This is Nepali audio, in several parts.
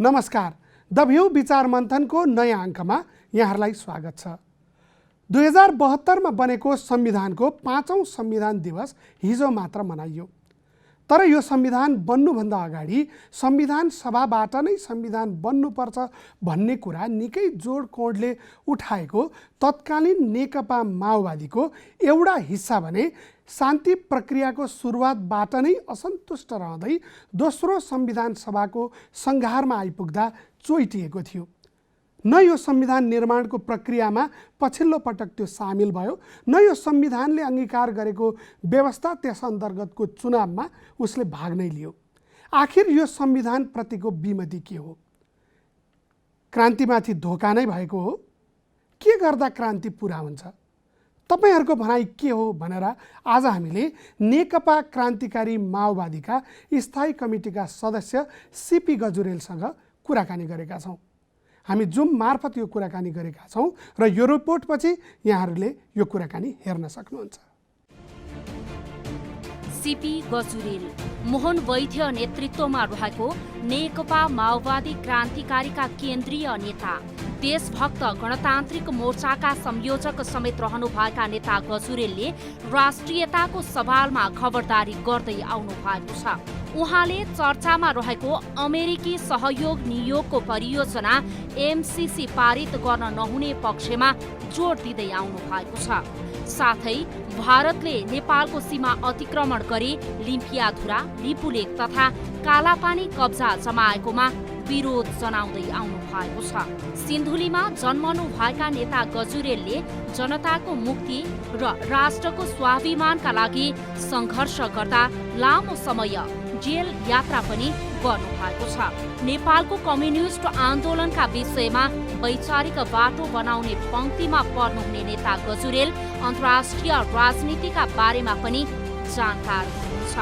नमस्कार, द भ्यू विचार मन्थनको नयाँ अङ्कमा यहाँहरूलाई स्वागत छ। 2072मा बनेको संविधानको 5औं संविधान दिवस हिजो मात्र मनाइयो। तर यो संविधान बन्नुभन्दा अगाडि संविधान सभाबाट नै संविधान बन्नुपर्छ भन्ने कुरा निकै जोड कोडले उठाएको तत्कालीन नेकपा माओवादीको एउटा हिस्सा भने शान्ति प्रक्रियाको सुरुवातबाट नै असन्तुष्ट रहँदै दोस्रो संविधान सभाको सङ्घारमा आइपुग्दा चोइटिएको थियो। न यो संविधान निर्माणको प्रक्रियामा पछिल्लो पटक त्यो सामेल भयो, न यो संविधानले अङ्गीकार गरेको व्यवस्था त्यस अन्तर्गतको चुनावमा उसले भाग नै लियो। आखिर यो संविधान प्रतिको विमति के हो? क्रान्तिमाथि धोका नै भएको हो? के गर्दा क्रान्ति पुरा हुन्छ? तपाईहरूको भनाइ के हो भनेर आज हामीले नेकपा क्रान्तिकारी माओवादीका स्थायी कमिटीका सदस्य सीपी गजुरेलसँग कुराकानी गरेका छौँ। हामी जुम मार्फत यो कुराकानी गरेका छौँ र यो रिपोर्टपछि यहाँहरूले यो कुराकानी हेर्न सक्नुहुन्छ। सीपी गजुरेल मोहन वैद्य नेतृत्वमा रहेको नेकपा माओवादी क्रान्तिकारीका केन्द्रीय नेता, देशभक्त गणतान्त्रिक मोर्चाका संयोजक समेत रहनुभएका नेता गजुरेलले राष्ट्रियताको सवालमा खबरदारी गर्दै आउनु भएको छ। उहाँले चर्चामा रहेको अमेरिकी सहयोग नियोगको परियोजना एमसीसी पारित गर्न नहुने पक्षमा जोड दिँदै आउनु भएको छ। साथै भारतले नेपालको सीमा अतिक्रमण गरी लिम्पियाधुरा, लिपुलेक तथा कालापानी कब्जा जमाएकोमा विरोध जनाउँदै आउनु भएको छ। सिन्धुलीमा जन्मनु भएका नेता गजुरेलले जनताको मुक्ति र राष्ट्रको स्वाभिमानका लागि सङ्घर्ष गर्दा लामो समय जेल यात्रा पनि गर्नु भएको छ। नेपालको कम्युनिस्ट आन्दोलनका विषयमा वैचारिक बाटो बनाउने पंक्तिमा पर्नुहुने नेता गजुरेल अन्तर्राष्ट्रिय राजनीतिका बारेमा पनि जानकार हुनुहुन्छ।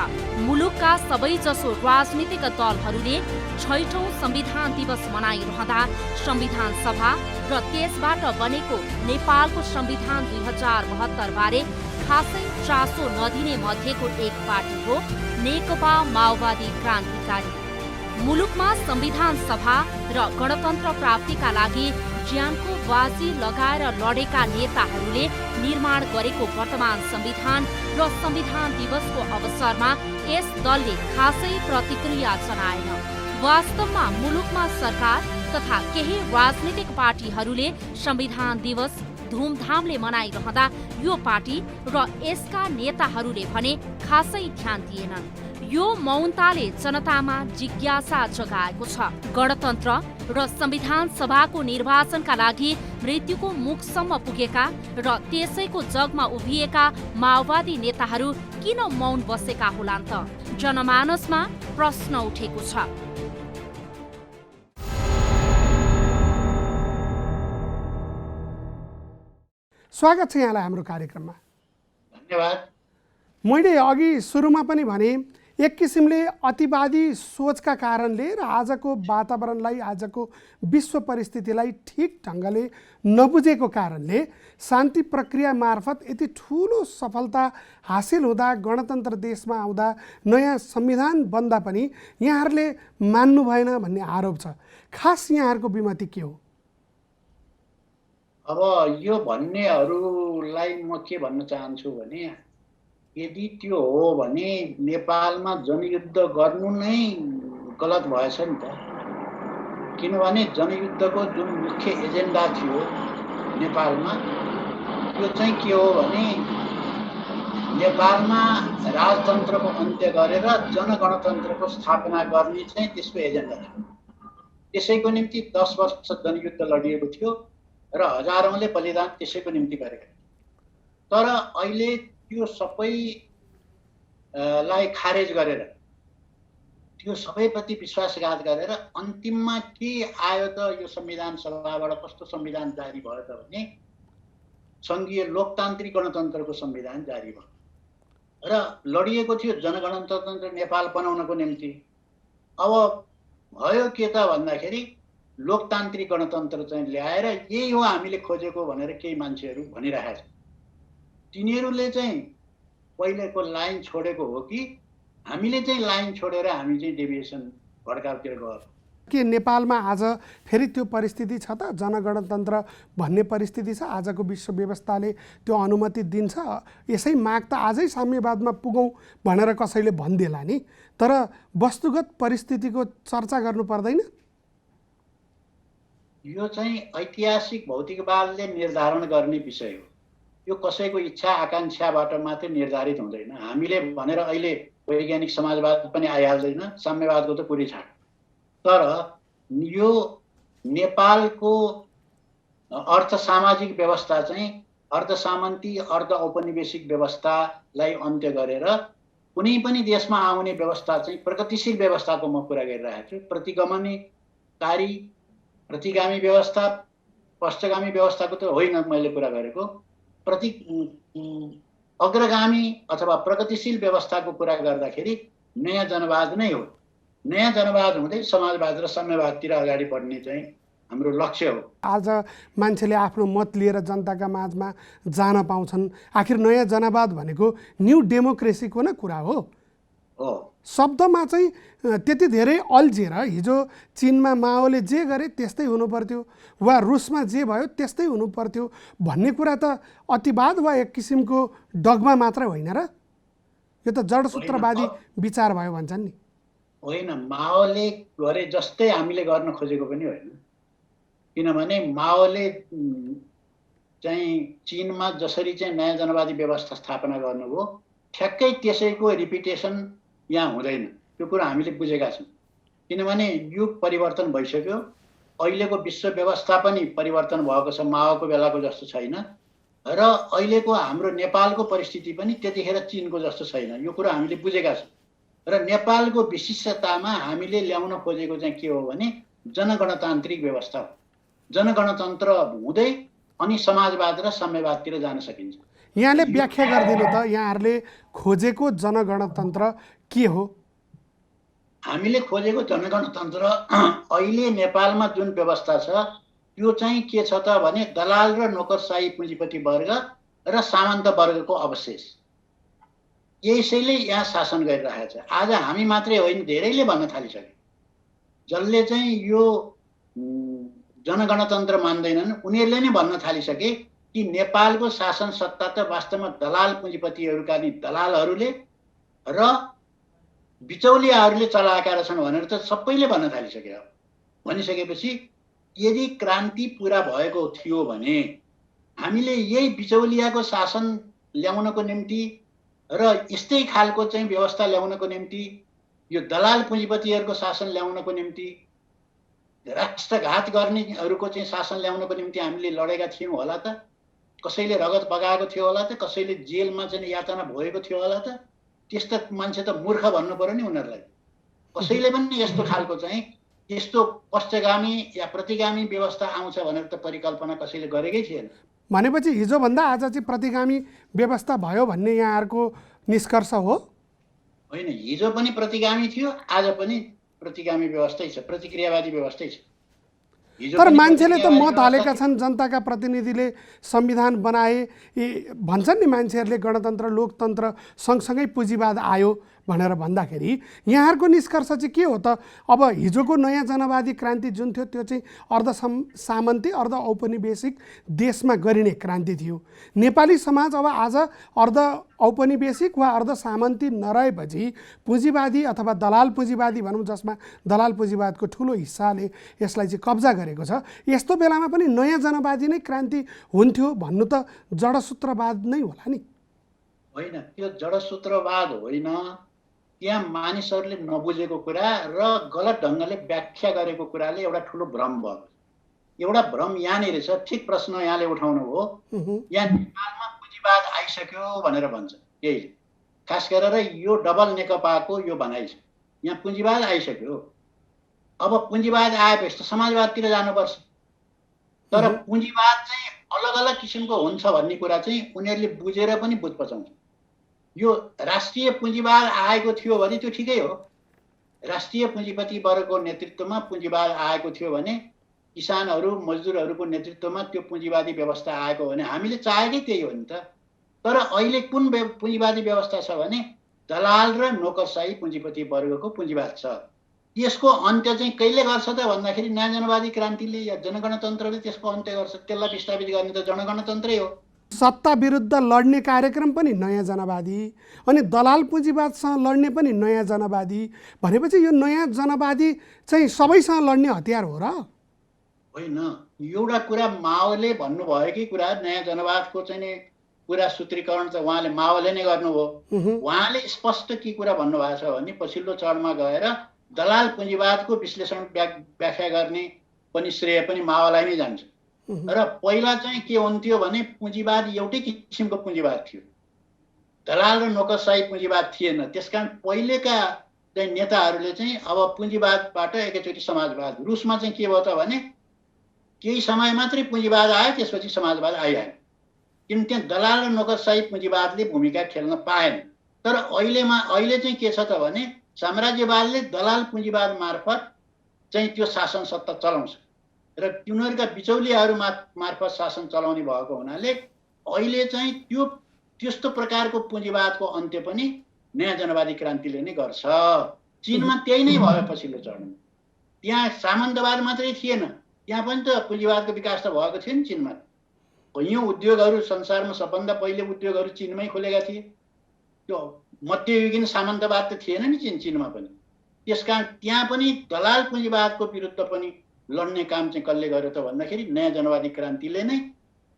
मुलुकका सबैजसो राजनीतिक दलहरूले 6औं संविधान दिवस मनाइरहँदा संविधान सभा र त्यसबाट बनेको नेपालको संविधान 2072 बारे खासै चासो नदिने मध्येको एक पार्टी हो नेकपा माओवादी क्रान्तिकारी। मुलुकमा संविधान सभा र गणतन्त्र प्राप्तिका लागि ज्यानको बाजी लगाएर लडेका नेताहरूले निर्माण गरेको वर्तमान संविधान र संविधान दिवसको अवसरमा यस दलले खासै प्रतिक्रिया जनाएन। वास्तवमा मुलुकमा सरकार तथा केही राजनीतिक पार्टीहरूले संविधान दिवस धुमधामले मनाइरहँदा यो पार्टी र यसका नेताहरूले भने खासै ध्यान दिएनन्। यो मौनताले जनतामा जिज्ञासा जगाएको छ। गणतन्त्र र संविधान सभाको निर्वाचनका लागि मृत्युको मुखसम्म पुगेका र त्यसैको जगमा उभिएका माओवादी नेताहरू किन मौन बसेका होलान् त? जनमानसमा प्रश्न उठेको छ। स्वागत छ यहाँलाई हाम्रो कार्यक्रममा। धन्यवाद। मैले अघि सुरुमा पनि भने एक किसिमले अतिवादी सोचका कारणले र आजको वातावरणलाई, आजको विश्व परिस्थितिलाई ठिक ढङ्गले नबुझेको कारणले शान्ति प्रक्रिया मार्फत यति ठुलो सफलता हासिल हुँदा, गणतन्त्र देशमा आउँदा, नयाँ संविधान बन्दा पनि यहाँहरूले मान्नु भएन भन्ने आरोप छ। खास यहाँहरूको विमति के हो? अब यो भन्नेहरूलाई म के भन्न चाहन्छु भने, यदि त्यो हो भने नेपालमा जनयुद्ध गर्नु नै गलत भएछ नि त। किनभने जनयुद्धको जुन मुख्य एजेन्डा थियो नेपालमा, त्यो चाहिँ के हो भने नेपालमा राजतन्त्रको अन्त्य गरेर जनगणतन्त्रको स्थापना गर्ने चाहिँ त्यसको एजेन्डा थियो। त्यसैको निम्ति 10 वर्ष जनयुद्ध लडिएको थियो र हजारौंले बलिदान त्यसैको निम्ति गरेका। तर अहिले त्यो सबैलाई खारेज गरेर, त्यो सबैप्रति विश्वासघात गरेर अन्तिममा के आयो त? यो संविधान सभाबाट कस्तो संविधान जारी भयो त भने सङ्घीय लोकतान्त्रिक गणतन्त्रको संविधान जारी भयो र लडिएको थियो जनगणतन्त्र नेपाल बनाउनको निम्ति। अब भयो के त भन्दाखेरि लोकतान्त्रिक गणतन्त्र चाहिँ ल्याएर यही हो हामीले खोजेको भनेर केही मान्छेहरू भनिरहेका छन्। तिनीहरूले चाहिँ पहिलेको लाइन छोडेको हो कि हामीले चाहिँ लाइन छोडेर हामी चाहिँ डेभिएसन भड्काउतिर गयो? के नेपालमा आज फेरि त्यो परिस्थिति छ त? जनगणतन्त्र भन्ने परिस्थिति छ? आजको विश्व व्यवस्थाले त्यो अनुमति दिन्छ? यसै माग त आजै साम्यवादमा पुगौँ भनेर कसैले भन्देला नि, तर वस्तुगत परिस्थितिको चर्चा गर्नु पर्दैन? यो चाहिँ ऐतिहासिक भौतिकवादले निर्धारण गर्ने विषय हो। यो कसैको इच्छा आकाङ्क्षाबाट मात्रै निर्धारित हुँदैन। हामीले भनेर अहिले वैज्ञानिक समाजवाद पनि आइहाल्दैन, साम्यवादको त कुरै छाड। तर यो नेपालको अर्थ सामाजिक व्यवस्था चाहिँ अर्ध सामन्ती अर्ध औपनिवेशिक व्यवस्थालाई अन्त्य गरेर कुनै पनि देशमा आउने व्यवस्था चाहिँ प्रगतिशील व्यवस्थाको म कुरा गरिरहेको छु। प्रतिगमनकारी प्रतिगामी व्यवस्था पश्चगामी व्यवस्थाको त होइन मैले कुरा गरेको, अग्रगामी अथवा प्रगतिशील व्यवस्थाको कुरा गर्दाखेरि नयाँ जनवाद नै हो। नयाँ जनवाद हुँदै समाजवाद र साम्यवादतिर अगाडि बढ्ने चाहिँ हाम्रो लक्ष्य हो। आज मान्छेले आफ्नो मत लिएर जनताका माझमा जान पाउँछन्। आखिर नयाँ जनवाद भनेको न्यू डेमोक्रेसीको नै कुरा हो। शब्दमा चाहिँ त्यति धेरै अल्झिएर हिजो चीनमा माओले जे गरे त्यस्तै हुनु पर्थ्यो वा रुसमा जे भयो त्यस्तै हुनु पर्थ्यो भन्ने कुरा त अतिवाद वा एक किसिमको डगमा मात्र होइन र? यो त जडसूत्रवादी विचार भयो भन्छन् नि। होइन, माओले गरे जस्तै हामीले गर्न खोजेको पनि होइन। किनभने माओले चाहिँ चीनमा जसरी चाहिँ नयाँ जनवादी व्यवस्था स्थापना गर्नुभयो ठ्याक्कै त्यसैको रिपिटेसन यहाँ हुँदैन। त्यो कुरा हामीले बुझेका छौँ। किनभने युग परिवर्तन भइसक्यो। अहिलेको विश्व व्यवस्था पनि परिवर्तन भएको छ, माओको बेलाको जस्तो छैन। र अहिलेको हाम्रो नेपालको परिस्थिति पनि त्यतिखेर चीनको जस्तो छैन। यो कुरा हामीले बुझेका छौँ। र नेपालको विशिष्टतामा हामीले ल्याउन खोजेको चाहिँ के हो भने जनगणतान्त्रिक व्यवस्था हो। जनगणतन्त्र हुँदै अनि समाजवाद र साम्यवादतिर जान सकिन्छ। यहाँले व्याख्या गरिदिनु त, यहाँहरूले खोजेको जनगणतन्त्र के हो? हामीले खोजेको जनगणतन्त्र अहिले नेपालमा जुन व्यवस्था छ त्यो चाहिँ के छ त भने दलाल र नोकरशाही पुँजीपति वर्ग र सामन्त वर्गको अवशेष, यसैले यहाँ शासन गरिरहेको छ। आज हामी मात्रै होइन, धेरैले भन्न थालिसके। जसले चाहिँ यो जनगणतन्त्र मान्दैनन् उनीहरूले नै भन्न थालिसके कि नेपालको शासन सत्ता त वास्तवमा दलाल पुँजीपतिहरूका नि दलालहरूले र बिचौलियाहरूले चलाएका रहेछन् भनेर त सबैले भन्न थालिसके। भनिसकेपछि यदि क्रान्ति पुरा भएको थियो भने हामीले यही बिचौलियाको शासन ल्याउनको निम्ति र यस्तै खालको चाहिँ व्यवस्था ल्याउनको निम्ति, यो दलाल पुँजीपतिहरूको शासन ल्याउनको निम्ति, राष्ट्रघात गर्नेहरूको चाहिँ शासन ल्याउनको निम्ति हामीले लडेका थियौँ होला त? कसैले रगत बगाएको थियो होला त? कसैले जेलमा चाहिँ यातना भोगेको थियो होला त? त्यस्ता मान्छे त मूर्ख भन्नु पर्यो नि उनीहरूलाई। कसैले पनि यस्तो खालको चाहिँ यस्तो पश्चगामी या प्रतिगामी व्यवस्था आउँछ भनेर त परिकल्पना कसैले गरेकै थिएन। भनेपछि हिजोभन्दा आज चाहिँ प्रतिगामी व्यवस्था भयो भन्ने यहाँहरूको निष्कर्ष हो? होइन, हिजो पनि प्रतिगामी थियो, आज पनि प्रतिगामी व्यवस्थै छ, प्रतिक्रियावादी व्यवस्थै छ। तर मान्छेले त मत हालेका छन्, जनताका प्रतिनिधिले संविधान बनाए भन्छन् नि मान्छेहरूले। गणतन्त्र लोकतन्त्र सँगसँगै पुँजीवाद आयो भनेर भन्दाखेरि यहाँहरूको निष्कर्ष चाहिँ के हो त? अब हिजोको नयाँ जनवादी क्रान्ति जुन थियो त्यो चाहिँ अर्ध सामन्ती अर्ध औपनिवेशिक देशमा गरिने क्रान्ति थियो। नेपाली समाज अब आज अर्ध औपनिवेशिक वा अर्ध सामन्ती नरहेपछि पुँजीवादी अथवा दलाल पुँजीवादी भनौँ, जसमा दलाल पुँजीवादको ठुलो हिस्साले यसलाई चाहिँ कब्जा गरेको छ, यस्तो बेलामा पनि नयाँ जनवादी नै क्रान्ति हुन्थ्यो भन्नु त जडसूत्रवाद नै होला नि? होइन, त्यो जडसूत्रवाद होइन। त्यहाँ मानिसहरूले नबुझेको कुरा र गलत ढङ्गले व्याख्या गरेको कुराले एउटा ठुलो भ्रम भयो। एउटा भ्रम यहाँनिर छ। ठिक प्रश्न यहाँले उठाउनु हो। यहाँ नेपालमा पुँजीवाद आइसक्यो भनेर भन्छ यहीले, खास गरेर यो डबल नेकपाको यो भनाइ छ। यहाँ पुँजीवाद आइसक्यो, अब पुँजीवाद आएपछि त समाजवादतिर जानुपर्छ। तर पुँजीवाद चाहिँ अलग अलग किसिमको हुन्छ भन्ने कुरा चाहिँ उनीहरूले बुझेर पनि बुझ पचाउँछ। यो राष्ट्रिय पुँजीवाद आएको थियो भने त्यो ठिकै हो। राष्ट्रिय पुँजीपति वर्गको नेतृत्वमा पुँजीवाद आएको थियो भने, किसानहरू मजदुरहरूको नेतृत्वमा त्यो पुँजीवादी व्यवस्था आएको भने हामीले चाहेकै त्यही हो नि त। तर अहिले कुन पुँजीवादी व्यवस्था छ भने दलाल र नोकरशाही पुँजीपति वर्गको पुँजीवाद छ। त्यसको अन्त्य चाहिँ कहिले गर्छ त भन्दाखेरि नयाँ जनवादी क्रान्तिले या जनगणतन्त्रले त्यसको अन्त्य गर्छ। त्यसलाई विस्थापित गर्ने त जनगणतन्त्रै हो। सत्ता विरुद्ध लड्ने कार्यक्रम पनि नयाँ जनवादी, अनि दलाल पुँजीवादसँग लड्ने पनि नयाँ जनवादी भनेपछि यो नयाँ जनवादी चाहिँ सबैसँग लड्ने हतियार हो र? होइन, एउटा कुरा माओले भन्नुभएकै कुरा नयाँ जनवादको चाहिँ नि कुरा सूत्रीकरण त उहाँले माओले नै गर्नुभयो। उहाँले स्पष्ट के कुरा भन्नुभएको छ भने पछिल्लो चरणमा गएर दलाल पुँजीवादको विश्लेषण व्याख्या गर्ने पनि श्रेय पनि माओलाई नै जान्छ। र पहिला चाहिँ के हुन्थ्यो भने पुँजीवाद एउटै किसिमको पुँजीवाद थियो, दलाल र नोकरशाही पुँजीवाद थिएन। त्यसकारण पहिलेका चाहिँ नेताहरूले चाहिँ अब पुँजीवादबाट एकैचोटि समाजवाद, रुसमा चाहिँ के भयो त भने केही समय मात्रै पुँजीवाद आयो, त्यसपछि समाजवाद आइहाल्यो, किन त्यहाँ दलाल र नोकरशाही पुँजीवादले भूमिका खेल्न पाएन। तर अहिले चाहिँ के छ त भने साम्राज्यवादले दलाल पुँजीवाद मार्फत चाहिँ त्यो शासन सत्ता चलाउँछ र तिनीहरूका बिचौलियाहरू मार्फत शासन चलाउने भएको हुनाले अहिले चाहिँ त्यस्तो प्रकारको पुँजीवादको अन्त्य पनि नयाँ जनवादी क्रान्तिले नै गर्छ। चीनमा त्यही नै भयो पछिल्लो चरणमा। त्यहाँ सामन्तवाद मात्रै थिएन, त्यहाँ पनि त पुँजीवादको विकास त भएको थियो नि चीनमा। कैयौँ उद्योगहरू, संसारमा सबभन्दा पहिले उद्योगहरू चीनमै खोलेका थिए। त्यो मध्ययुगीन सामन्तवाद त थिएन नि चीनमा पनि। त्यसकारण त्यहाँ पनि दलाल पुँजीवादको विरुद्ध पनि लड्ने काम चाहिँ कसले गर्यो त भन्दाखेरि नयाँ जनवादी क्रान्तिले नै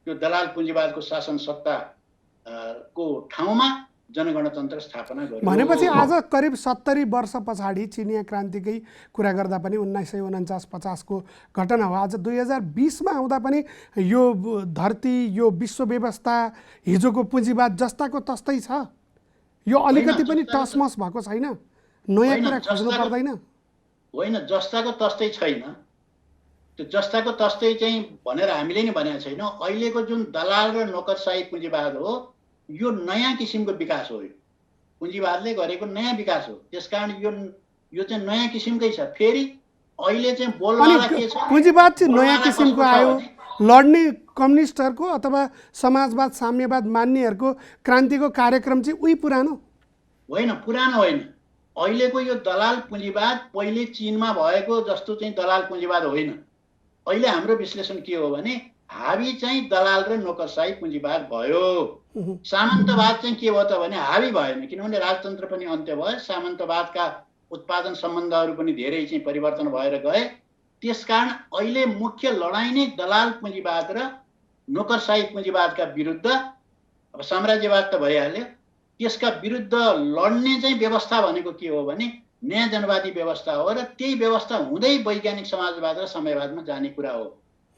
त्यो दलाल पुँजीवादको शासन सत्ताको ठाउँमा जनगणतन्त्र स्थापना गर्यो। भनेपछि आज करिब 70 वर्ष पछाडि चिनिया क्रान्तिकै कुरा गर्दा पनि 1949-50 को घटना हो। आज 2020मा आउँदा पनि यो धरती, यो विश्व व्यवस्था हिजोको पुँजीवाद जस्ताको तस्तै छ। यो अलिकति पनि टसमस भएको छैन, नयाँ कुरा खोज्नु पर्दैन। होइन, जस्ताको तस्तै छैन। त्यो जस्ताको तस्तै चाहिँ भनेर हामीले नि भनेको छैनौँ। अहिलेको जुन दलाल र नोकरशाही पुँजीवाद हो यो नयाँ किसिमको विकास हो। यो पुँजीवादले गरेको नयाँ विकास हो। त्यसकारण यो चाहिँ नयाँ किसिमकै छ। फेरि अहिले चाहिँ बोलवाला के छ, पुँजीवाद चाहिँ नयाँ किसिमको आयो। लड्ने कम्युनिस्टहरूको अथवा समाजवाद साम्यवाद मान्नेहरूको क्रान्तिको कार्यक्रम चाहिँ उही पुरानो होइन, पुरानो होइन। अहिलेको यो दलाल पुँजीवाद पहिले चीनमा भएको जस्तो चाहिँ दलाल पुँजीवाद होइन। अहिले हाम्रो विश्लेषण के हो भने हावी चाहिँ दलाल र नोकरशाही पुँजीवाद भयो। सामन्तवाद चाहिँ के भयो त भने हावी भएन, किनभने राजतन्त्र पनि अन्त्य भयो, सामन्तवादका उत्पादन सम्बन्धहरू पनि धेरै चाहिँ परिवर्तन भएर गए। त्यसकारण अहिले मुख्य लडाइँ नै दलाल पुँजीवाद र नोकरशाही पुँजीवादका विरुद्ध। अब साम्राज्यवाद त भइहाल्यो, त्यसका विरुद्ध लड्ने चाहिँ व्यवस्था भनेको के हो भने नयाँ जनवादी व्यवस्था हो र त्यही व्यवस्था हुँदै वैज्ञानिक समाजवाद र साम्यवादमा जाने कुरा हो।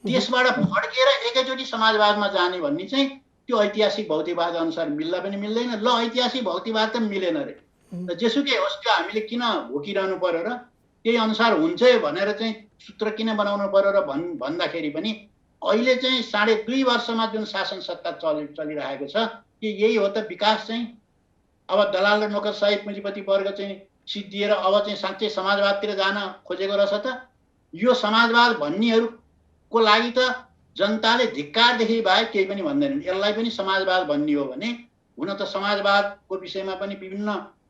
त्यसबाट फड्केर एकैचोटि समाजवादमा जाने भन्ने चाहिँ त्यो ऐतिहासिक भौतिकवाद अनुसार मिल्दा पनि मिल्दैन। ल, ऐतिहासिक भौतिकवाद त मिलेन रे, र जेसुकै होस् त्यो हामीले किन भोकिरहनु पर्यो र त्यही अनुसार हुन्छ भनेर चाहिँ सूत्र किन बनाउनु पर्यो र भन्दाखेरि पनि अहिले चाहिँ 2.5 वर्षमा जुन शासन सत्ता चलिरहेको छ कि यही हो त विकास चाहिँ। अब दलाल र नोकरशाही पुँजीपति वर्ग चाहिँ सिद्धिएर अब चाहिँ साँच्चै समाजवादतिर जान खोजेको रहेछ त। यो समाजवाद भन्नेहरूको लागि त जनताले धिक्कारदेखि बाहेक केही पनि भन्दैनन्। यसलाई पनि समाजवाद भन्ने हो भने, हुन त समाजवादको विषयमा पनि विभिन्न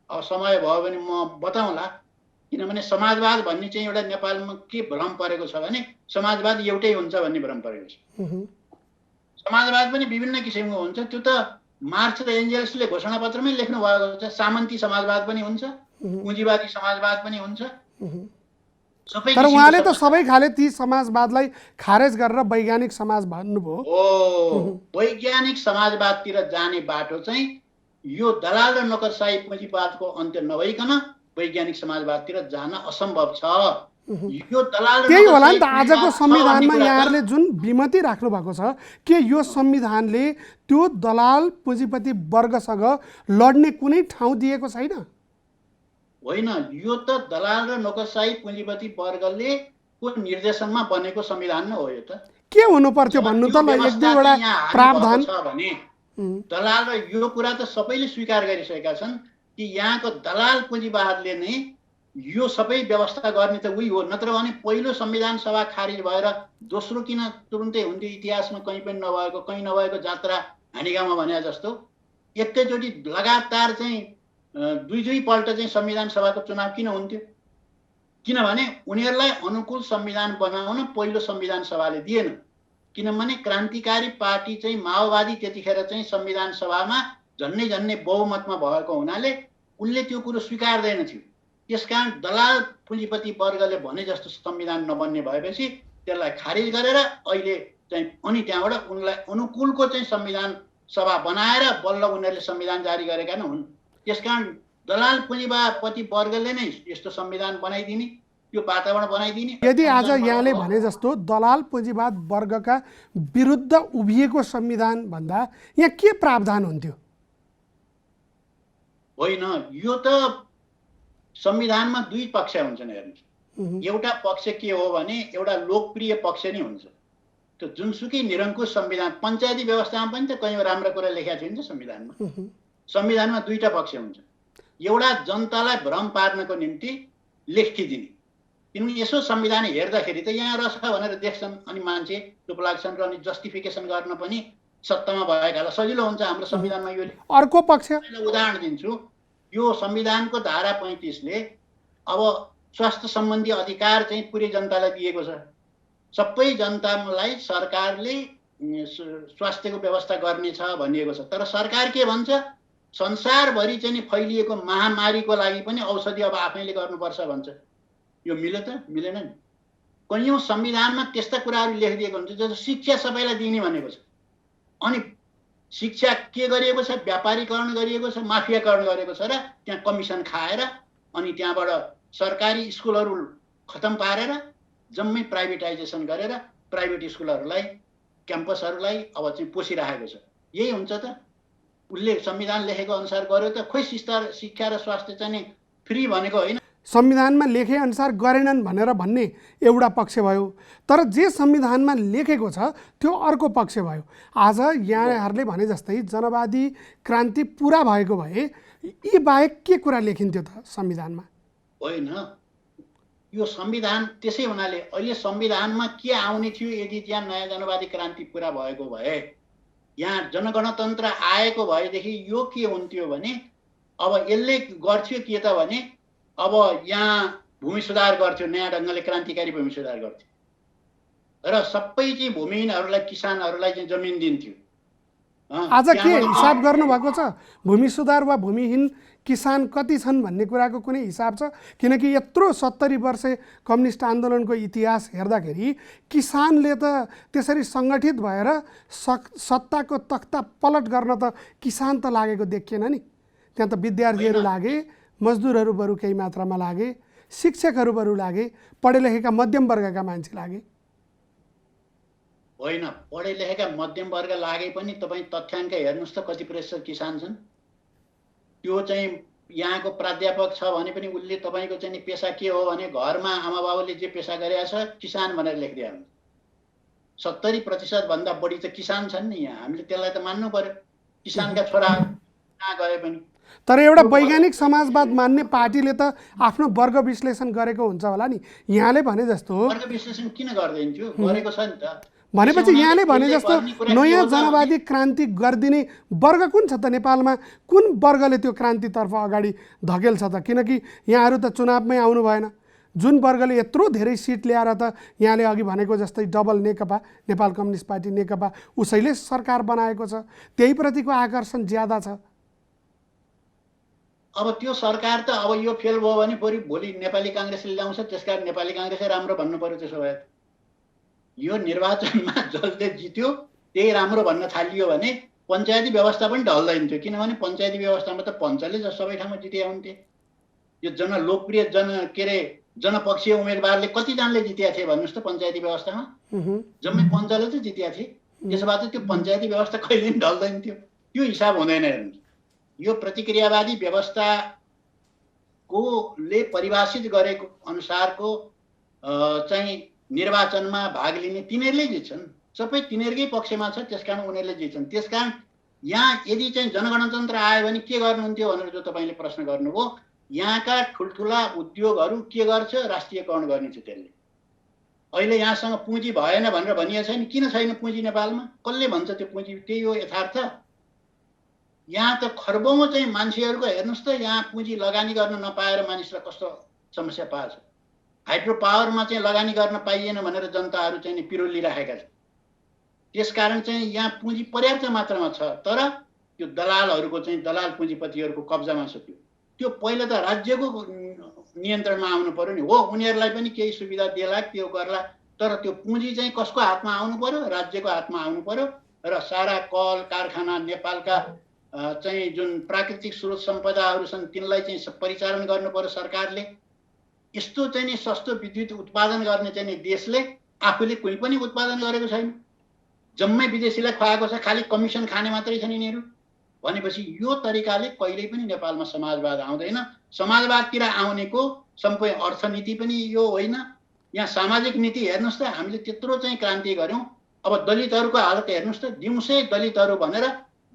समय भयो भने म बताउँला, किनभने समाजवाद भन्ने चाहिँ एउटा नेपालमा के भ्रम परेको छ भने समाजवाद एउटै हुन्छ भन्ने भ्रम परेको छ। समाजवाद पनि विभिन्न किसिमको हुन्छ। त्यो त मार्क्स र एन्जेल्सले घोषणापत्रमै लेख्नु भएको छ। सामन्ती समाजवाद पनि हुन्छ, पुँजीवादी समाजवाद पनि हुन्छ। तर उहाँले त सबै खाले ती समाजवादलाई खारेज गरेर वैज्ञानिक समाज भन्नुभयो। वैज्ञानिक समाजवादतिर जाने बाटो चाहिँ यो दलाल र नोकरशाही पुँजीवादको अन्त्य नभइकन वैज्ञानिक समाजवादतिर जान असम्भव छ। यो दलाल त्यही होला नि त आजको संविधानमा यहाँहरूले जुन विमति राख्नु भएको छ के यो संविधानले त्यो दलाल पुँजीपति वर्गसँग लड्ने कुनै ठाउँ दिएको छैन? होइन, यो त दलाल र नोकरशाही पुँजीपति वर्गले को निर्देशनमा बनेको संविधान नै हो। यो त के हुनु पर्थ्यो भन्नु त, ल एक दुईवटा प्रावधान भने दलाल र यो कुरा त सबैले स्वीकार गरिसकेका छन् कि यहाँको दलाल पुँजीवादले नै यो सबै व्यवस्था गर्ने त उही हो। नत्र भने पहिलो संविधान सभा खारिज भएर दोस्रो किन तुरुन्तै हुन्थ्यो? इतिहासमा कहीँ पनि नभएको, कहीँ नभएको जात्रा हाँडीगाउँमा भने जस्तो एकैचोटि लगातार चाहिँ दुई पल्ट चाहिँ संविधान सभाको चुनाव किन हुन्थ्यो? किनभने उनीहरूलाई अनुकूल संविधान बनाउन पहिलो संविधान सभाले दिएन। किनभने क्रान्तिकारी पार्टी चाहिँ माओवादी त्यतिखेर चाहिँ संविधान सभामा झन्नै बहुमतमा भएको हुनाले उनले त्यो कुरो स्वीकार्दैन थियो। त्यसकारण दलाल पुँजीपति वर्गले भने जस्तो संविधान नबन्ने भएपछि त्यसलाई खारिज गरेर अहिले चाहिँ अनि त्यहाँबाट उनलाई अनुकूलको चाहिँ संविधान सभा बनाएर बल्ल उनीहरूले संविधान जारी गरेका नै हुन्। त्यसकारण दलाल पुँजीपति वर्गले नै यस्तो संविधान बनाइदिने, यो वातावरण बनाइदिने। यदि आज यहाँले भने जस्तो दलाल पुँजीवाद वर्गका विरुद्ध उभिएको संविधान भन्दा यहाँ के प्रावधान हुन्थ्यो? होइन, यो त संविधानमा दुई पक्ष हुन्छन्। हेर्नुहोस्, एउटा पक्ष के हो भने एउटा लोकप्रिय पक्ष नै हुन्छ। त्यो जुनसुकै निरङ्कुश संविधान, पञ्चायती व्यवस्थामा पनि त कहीँ राम्रो कुरा लेखेको थियो नि त संविधानमा। संविधानमा दुईटा पक्ष हुन्छ। एउटा जनतालाई भ्रम पार्नको निम्ति लेखिदिने, किनभने यसो संविधान हेर्दाखेरि त यहाँ रहेछ भनेर देख्छन् अनि मान्छे चुप लाग्छन् र अनि जस्टिफिकेसन गर्न पनि सत्तामा भएकालाई सजिलो हुन्छ हाम्रो संविधानमा। यो अर्को पक्ष उदाहरण दिन्छु, यो संविधानको धारा 35ले अब स्वास्थ्य सम्बन्धी अधिकार चाहिँ पुरै जनतालाई दिएको छ। सबै जनतालाई सरकारले स्वास्थ्यको व्यवस्था गर्नेछ भनिएको छ। तर सरकार के भन्छ, संसारभरि चाहिँ फैलिएको महामारीको लागि पनि औषधि अब आफैले गर्नुपर्छ भन्छ। यो मिल्यो त? मिलेन नि। कैयौँ संविधानमा त्यस्ता कुराहरू लेखिदिएको हुन्छ जस्तो शिक्षा सबैलाई दिने भनेको छ। अनि शिक्षा के गरिएको छ? व्यापारीकरण गरिएको छ, माफियाकरण गरेको छ र त्यहाँ कमिसन खाएर अनि त्यहाँबाट सरकारी स्कुलहरू खतम पारेर जम्मै प्राइभेटाइजेसन गरेर प्राइभेट स्कुलहरूलाई, क्याम्पसहरूलाई अब चाहिँ पोसिराखेको छ। यही हुन्छ त? उसले संविधान लेखेको अनुसार गर्यो त? खोइ शिक्षा र स्वास्थ्य चाहिँ फ्री भनेको होइन। संविधानमा लेखे अनुसार गरेनन् भनेर भन्ने एउटा पक्ष भयो, तर जे संविधानमा लेखेको छ त्यो अर्को पक्ष भयो। आज यहाँहरूले भने जस्तै जनवादी क्रान्ति पुरा भएको भए यी बाहेक के कुरा लेखिन्थ्यो त संविधानमा? होइन, यो संविधान त्यसै हुनाले अहिले संविधानमा के आउने थियो यदि त्यहाँ नयाँ जनवादी क्रान्ति पुरा भएको भए, यहाँ जनगणतन्त्र आएको भएदेखि यो के हुन्थ्यो भने अब यसले गर्थ्यो के त भने अब यहाँ भूमि सुधार गर्थ्यो, नयाँ ढङ्गले क्रान्तिकारी भूमि सुधार गर्थ्यो र सबै चाहिँ भूमिहीनहरूलाई, किसानहरूलाई चाहिँ जमिन दिन्थ्यो। आज के हिसाब गर्नुभएको छ? भूमि सुधार वा भूमिहीन किसान कति छन् भन्ने कुराको कुनै हिसाब छ? किनकि यत्रो 70 वर्ष कम्युनिस्ट आन्दोलनको इतिहास हेर्दाखेरि किसानले त त्यसरी सङ्गठित भएर सत्ताको तख्ता पलट गर्न त किसान त लागेको देखिएन नि। त्यहाँ त विद्यार्थीहरू लागे, मजदुरहरू बरु केही मात्रामा लागे, शिक्षकहरू बरु लागे, पढे लेखेका मध्यम वर्गका मान्छे लागे। होइन, पढे लेखेका मध्यम वर्ग लागे पनि तपाईँ तथ्याङ्क हेर्नुहोस् त कति प्रतिशत किसान छन्। त्यो चाहिँ यहाँको प्राध्यापक छ भने पनि उसले तपाईँको चाहिँ पेसा के हो भने घरमा आमा बाबुले जे पेसा गरेका छ किसान भनेर लेखिदिया हुन्छ। 70% भन्दा बढी त किसान छन् नि यहाँ। हामीले त्यसलाई त मान्नु पर्यो। किसानका छोरा कहाँ गए पनि। तर एउटा वैज्ञानिक समाजवाद मान्ने पार्टीले त आफ्नो वर्ग विश्लेषण गरेको हुन्छ होला नि। यहाँले भने जस्तो वर्ग विश्लेषण किन गर्दैन थियो? गरेको छ नि त। भनेपछि यहाँले भने जस्तो नयाँ जनवादी क्रान्ति गरिदिने वर्ग कुन छ त नेपालमा? कुन वर्गले त्यो क्रान्तितर्फ अगाडि धकेल्छ त? किनकि यहाँहरू त चुनावमै आउनु भएन। जुन वर्गले यत्रो धेरै सिट ल्याएर त यहाँले अघि भनेको जस्तै डबल नेकपा, नेपाल कम्युनिस्ट पार्टी नेकपा, उसैले सरकार बनाएको छ, त्यही प्रतिको आकर्षण ज्यादा छ। अब त्यो सरकार त अब यो फेल भयो भने बरु भोलि नेपाली काङ्ग्रेसले ल्याउँछ, त्यसकारण नेपाली काङ्ग्रेसै राम्रो भन्नु पर्यो। त्यसो भए यो निर्वाचनमा जसले जित्यो त्यही राम्रो भन्न थालियो भने पञ्चायती व्यवस्था पनि ढल्दैन थियो। किनभने पञ्चायती व्यवस्थामा त पञ्चले सबै ठाउँमा जिते हुन्थे। यो लोकप्रिय जनपक्षीय उम्मेदवारले कतिजनाले जितेका थिए भन्नुहोस् त पञ्चायती व्यवस्थामा? जम्मै पञ्चले त जितेका थिए। त्यसो भए त त्यो पञ्चायती व्यवस्था कहिले पनि ढल्दैन थियो। त्यो हिसाब हुँदैन। हेर्नुहोस्, यो प्रतिक्रियावादी व्यवस्थाकोले परिभाषित गरेको अनुसारको चाहिँ निर्वाचनमा भाग लिने तिनीहरूले जित्छन्। सबै तिनीहरूकै पक्षमा छ, त्यसकारण उनीहरूले जित्छन्। त्यसकारण यहाँ यदि चाहिँ जनगणतन्त्र आयो भने के गर्नुहुन्थ्यो भनेर जो तपाईँले प्रश्न गर्नुभयो, यहाँका ठुल्ठुला उद्योगहरू के गर्छ? राष्ट्रियकरण गर्ने छ त्यसले। अहिले यहाँसँग पुँजी भएन भनेर भनिएको छैन। किन छैन पुँजी नेपालमा? कसले भन्छ त्यो पुँजी? त्यही हो यथार्थ। यहाँ त खर्बौँ चाहिँ मान्छेहरूको हेर्नुहोस् त, यहाँ पुँजी लगानी गर्न नपाएर मानिसलाई कस्तो समस्या पाएछ। हाइड्रो पावरमा चाहिँ लगानी गर्न पाइएन भनेर जनताहरू चाहिँ नि पिरोलिराखेका छन्। त्यसकारण चाहिँ यहाँ पुँजी पर्याप्त मात्रामा छ, तर त्यो दलालहरूको चाहिँ दलाल पुँजीपतिहरूको कब्जामा छ। त्यो पहिला त राज्यको नियन्त्रणमा आउनु पर्यो नि। हो, उनीहरूलाई पनि केही सुविधा देला, त्यो गर्ला, तर त्यो पुँजी चाहिँ कसको हातमा आउनु पर्यो? राज्यको हातमा आउनु पर्यो। र सारा कल कारखाना नेपालका चाहिँ जुन प्राकृतिक स्रोत सम्पदाहरू छन् तिनलाई चाहिँ परिचालन गर्नु पर्यो सरकारले। यस्तो चाहिँ नि सस्तो विद्युत उत्पादन गर्ने चाहिँ नि देशले आफूले कुनै पनि उत्पादन गरेको छैन, जम्मै विदेशीलाई खुवाएको छ, खालि कमिसन खाने मात्रै छन् यिनीहरू। भनेपछि यो तरिकाले कहिल्यै पनि नेपालमा समाजवाद आउँदैन। समाजवादतिर आउनेको सम्पूर्ण अर्थनीति पनि यो होइन। यहाँ सामाजिक नीति हेर्नुहोस् त, हामीले त्यत्रो चाहिँ क्रान्ति गऱ्यौँ। अब दलितहरूको हालत हेर्नुहोस् त, दिउँसै दलितहरू भनेर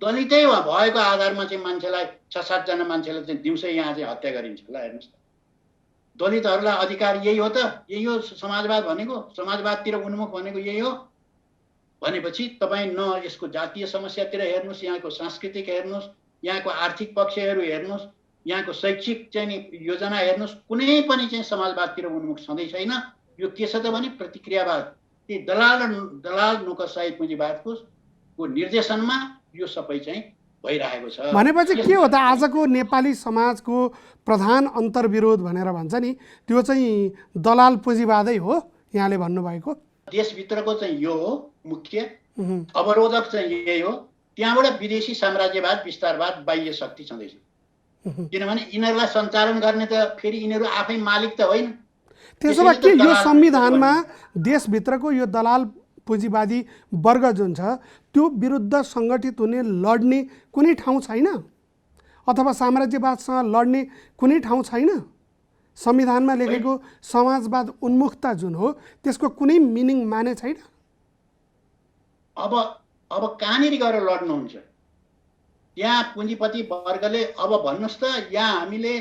दलितै भएको आधारमा चाहिँ मान्छेलाई 6-7 जना मान्छेलाई चाहिँ दिउँसै यहाँ चाहिँ हत्या गरिन्छ। ल हेर्नुहोस् त, दलितहरूलाई अधिकार यही हो त? यही हो समाजवाद भनेको? समाजवादतिर उन्मुख भनेको यही हो? भनेपछि तपाईँ न यसको जातीय समस्यातिर हेर्नुहोस्, यहाँको सांस्कृतिक हेर्नुहोस्, यहाँको आर्थिक पक्षहरू हेर्नुहोस्, यहाँको शैक्षिक चाहिँ नि योजना हेर्नुहोस्, कुनै पनि चाहिँ समाजवादतिर उन्मुख छँदै छैन। यो के छ त भने प्रतिक्रियावाद, त्यही दलाल नोकरशाही पुँजीवादको निर्देशनमा यो सबै चाहिँ भइरहेको छ। भनेपछि के हो त आजको नेपाली समाजको प्रधान अन्तर्विरोध भनेर भन्छ नि, त्यो चाहिँ दलाल पुँजीवादै हो यहाँले भन्नुभएको? देशभित्रको चाहिँ यो हो मुख्य अवरोधक चाहिँ यही हो। त्यहाँबाट विदेशी साम्राज्यवाद विस्तारवाद बाह्य शक्ति छँदैछ। किनभने यिनीहरूलाई सञ्चालन गर्ने त फेरि यिनीहरू आफै मालिक त होइन। त्यसो भए के यो संविधानमा देशभित्रको यो दलाल पुँजीवादी वर्ग जुन छ त्यो विरुद्ध सङ्गठित हुने लड्ने कुनै ठाउँ छैन? अथवा साम्राज्यवादसँग लड्ने कुनै ठाउँ छैन? संविधानमा लेखेको समाजवाद उन्मुखता जुन हो त्यसको कुनै मिनिङ माने छैन? अब कहाँनिर गएर लड्नुहुन्छ? यहाँ पुँजीपति वर्गले अब भन्नुहोस् त, यहाँ हामीले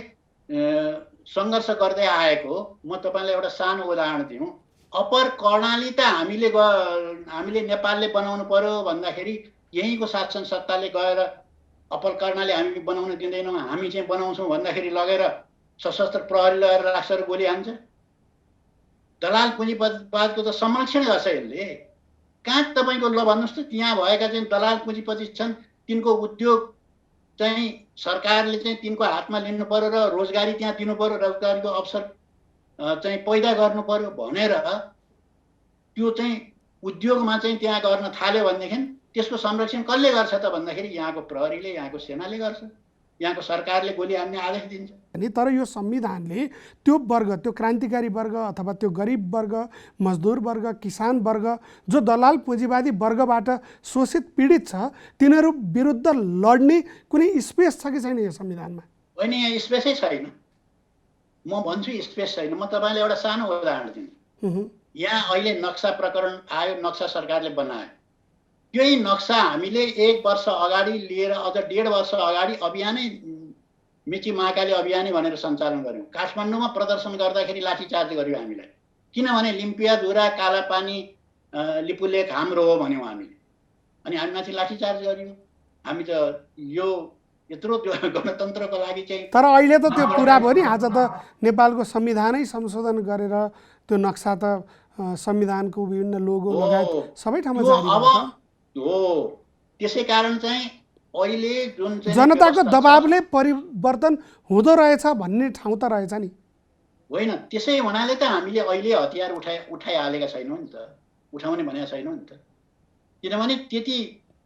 सङ्घर्ष गर्दै आएको, म तपाईँलाई एउटा सानो उदाहरण दिउँ। अप्पर कर्णाली त हामीले नेपालले बनाउनु पर्यो भन्दाखेरि यहीँको शासन सत्ताले गएर अप्पर कर्णाली हामी बनाउन दिँदैनौँ, हामी चाहिँ बनाउँछौँ भन्दाखेरि लगेर सशस्त्र प्रहरी लगेर राखेर गोली हान्छ। दलाल पुँजीवादको त संरक्षण गर्छ यसले। कहाँ तपाईँको ल भन्नुहोस् त, त्यहाँ भएका चाहिँ दलाल पुँजीपति छन्, तिनको उद्योग चाहिँ सरकारले चाहिँ तिनको हातमा लिनु पर्यो र रोजगारी त्यहाँ दिनु पर्यो, रोजगारीको अवसर चाहिँ पैदा गर्नु पर्यो भनेर त्यो चाहिँ उद्योगमा चाहिँ त्यहाँ गर्न थाल्यो भनेदेखि त्यसको संरक्षण कसले गर्छ त भन्दाखेरि यहाँको प्रहरीले, यहाँको सेनाले गर्छ, यहाँको सरकारले गोली हान्ने आदेश दिन्छ। अनि तर यो संविधानले त्यो वर्ग, त्यो क्रान्तिकारी वर्ग अथवा त्यो गरिब वर्ग, मजदुर वर्ग, किसान वर्ग जो दलाल पुँजीवादी वर्गबाट शोषित पीडित छ तिनीहरू विरुद्ध लड्ने कुनै स्पेस छ कि छैन यो संविधानमा? होइन, यहाँ स्पेसै छैन। म भन्छु स्पेस छैन। म तपाईँलाई एउटा सानो उदाहरण दिन्छु। यहाँ अहिले नक्सा प्रकरण आयो, नक्सा सरकारले बनायो। यही नक्सा हामीले 1 वर्ष अगाडि लिएर अझ 1.5 वर्ष अगाडि अभियानै मिची महाकाली अभियानै भनेर सञ्चालन गऱ्यौँ। काठमाडौँमा प्रदर्शन गर्दाखेरि लाठीचार्ज गर्यो हामीलाई, किनभने लिम्पियाधुरा कालापानी लिपुलेक हाम्रो हो भन्यौँ हामीले, अनि हामीमाथि लाठीचार्ज गरियो। हामी त यो यत्रो त्यो गणतन्त्रको लागि चाहिँ, तर अहिले त त्यो पुरा भयो नि। आज त नेपालको संविधानै संशोधन गरेर त्यो नक्सा त संविधानको विभिन्न लोगो लगायत सबै ठाउँमा जारी भयो हो। त्यसै कारण चाहिँ अहिले जुन चाहिँ जनताको दबावले परिवर्तन हुँदो रहेछ भन्ने ठाउँ त रहेछ नि। होइन, त्यसै हुनाले त हामीले अहिले हतियार उठाइहालेका छैनौँ नि त, उठाउने भनेको छैनौँ नि त। किनभने त्यति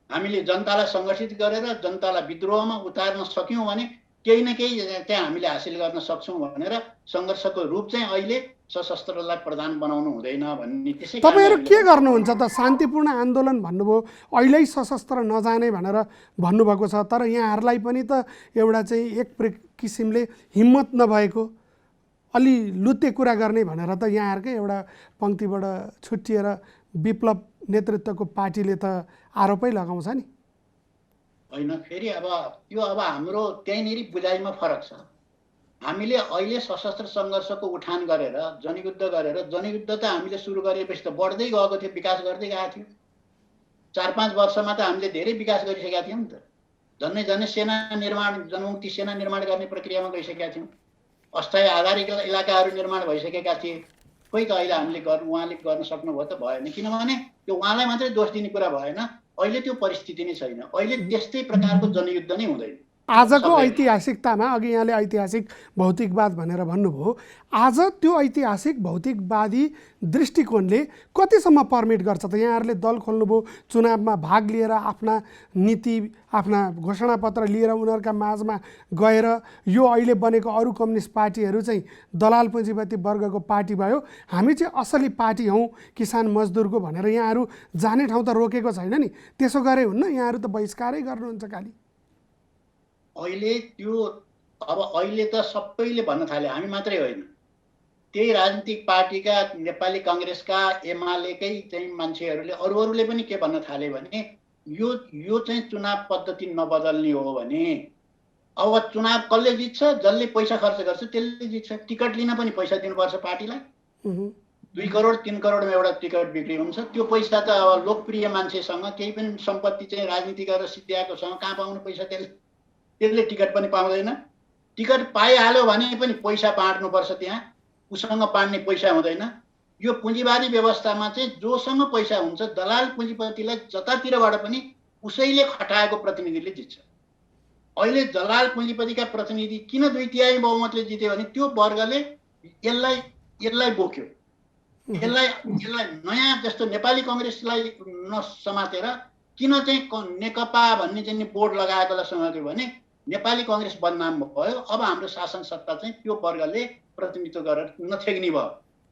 हामीले जनतालाई सङ्गठित गरेर जनतालाई विद्रोहमा उतार्न सक्यौँ भने केही न केही त्यहाँ हामीले हासिल गर्न सक्छौँ भनेर सङ्घर्षको रूप चाहिँ अहिले सशस्त्रलाई प्रधान बनाउनु हुँदैन भन्ने। त्यसै तपाईँहरू के गर्नुहुन्छ त? शान्तिपूर्ण आन्दोलन भन्नुभयो, अहिल्यै सशस्त्र नजाने भनेर भन्नुभएको छ, तर यहाँहरूलाई पनि त एउटा चाहिँ एक किसिमले हिम्मत नभएको, अलि लुते कुरा गर्ने भनेर त यहाँहरूकै एउटा पङ्क्तिबाट छुट्टिएर विप्लव नेतृत्वको पार्टीले त आरोपै लगाउँछ नि। होइन, फेरि अब त्यो हाम्रो त्यहीँनिर बुझाइमा फरक छ। हामीले अहिले सशस्त्र सङ्घर्षको उठान गरेर जनयुद्ध त हामीले सुरु गरेपछि त बढ्दै गएको थियो, विकास गर्दै गएको थियो। 4-5 वर्षमा त हामीले धेरै विकास गरिसकेका थियौँ नि त। झन्नै सेना निर्माण, जनमुक्ति सेना निर्माण गर्ने प्रक्रियामा गइसकेका थियौँ। अस्थायी आधारित इलाकाहरू निर्माण भइसकेका थिए, खोइ त अहिले हामीले उहाँले गर्न सक्नुभयो त भएन, किनभने त्यो उहाँलाई मात्रै दोष दिने कुरा भएन। अहिले त्यो परिस्थिति नै छैन, अहिले त्यस्तै प्रकारको जनयुद्ध नै हुँदैन आजको ऐतिहासिकतामा, अघि यहाँले ऐतिहासिक भौतिकवाद भनेर भन्नुभयो, आज त्यो ऐतिहासिक भौतिकवादी दृष्टिकोणले कतिसम्म पर्मिट गर्छ त? यहाँहरूले दल खोल्नुभयो, चुनावमा भाग लिएर आफ्ना नीति, आफ्ना घोषणापत्र लिएर उनीहरूका माझमा गएर यो अहिले बनेको अरू कम्युनिस्ट पार्टीहरू चाहिँ दलाल पुँजीपति वर्गको पार्टी भयो, हामी चाहिँ असली पार्टी हौँ किसान मजदुरको भनेर यहाँहरू जाने ठाउँ त रोकेको छैन नि? त्यसो गरे हुन्न? यहाँहरू त बहिष्कारै गर्नुहुन्छ खालि। अहिले त्यो अब अहिले त सबैले भन्न थाले, हामी मात्रै होइन, त्यही राजनीतिक पार्टीका नेपाली काङ्ग्रेसका एमालेकै चाहिँ मान्छेहरूले अरूले पनि के भन्न थाले भने यो चाहिँ चुनाव पद्धति नबदल्ने हो भने अब चुनाव कसले जित्छ, जसले पैसा खर्च गर्छ त्यसले जित्छ। टिकट लिन पनि पैसा दिनुपर्छ पार्टीलाई, 2 करोड 3 करोडमा एउटा टिकट बिक्री हुन्छ। त्यो पैसा त अब लोकप्रिय मान्छेसँग केही पनि सम्पत्ति चाहिँ राजनीति गरेर सिद्ध्याएकोसँग कहाँ पाउनु पैसा? त्यसले टिकट पनि पाउँदैन। टिकट पाइहाल्यो भने पनि पैसा बाँड्नुपर्छ, त्यहाँ उसँग बाँड्ने पैसा हुँदैन। यो पुँजीवादी व्यवस्थामा चाहिँ जोसँग पैसा हुन्छ, दलाल पुँजीपतिलाई जतातिरबाट पनि उसैले खटाएको प्रतिनिधिले जित्छ। अहिले दलाल पुँजीपतिका प्रतिनिधि किन 2/3 बहुमतले जित्यो भने त्यो वर्गले यसलाई बोक्यो, यसलाई नयाँ जस्तो नेपाली काङ्ग्रेसलाई नसमातेर किन चाहिँ नेकपा भन्ने चाहिँ बोर्ड लगाएकोलाई समात्यो भने नेपाली काङ्ग्रेस बदनाम भयो। अब हाम्रो शासन सत्ता चाहिँ त्यो वर्गले प्रतिनिधित्व गरेर नथेग्ने भयो।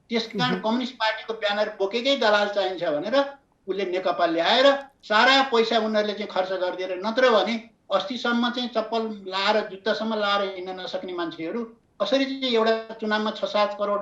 त्यसकारण कम्युनिस्ट पार्टीको ब्यानर बोकेकै दलाल चाहिन्छ भनेर उसले नेकपा ल्याएर सारा पैसा उनीहरूले चाहिँ खर्च गरिदिएर, नत्र भने अस्तिसम्म चाहिँ चप्पल लाएर जुत्तासम्म लाएर हिँड्न नसक्ने मान्छेहरू कसरी चाहिँ एउटा चुनावमा 6-7 करोड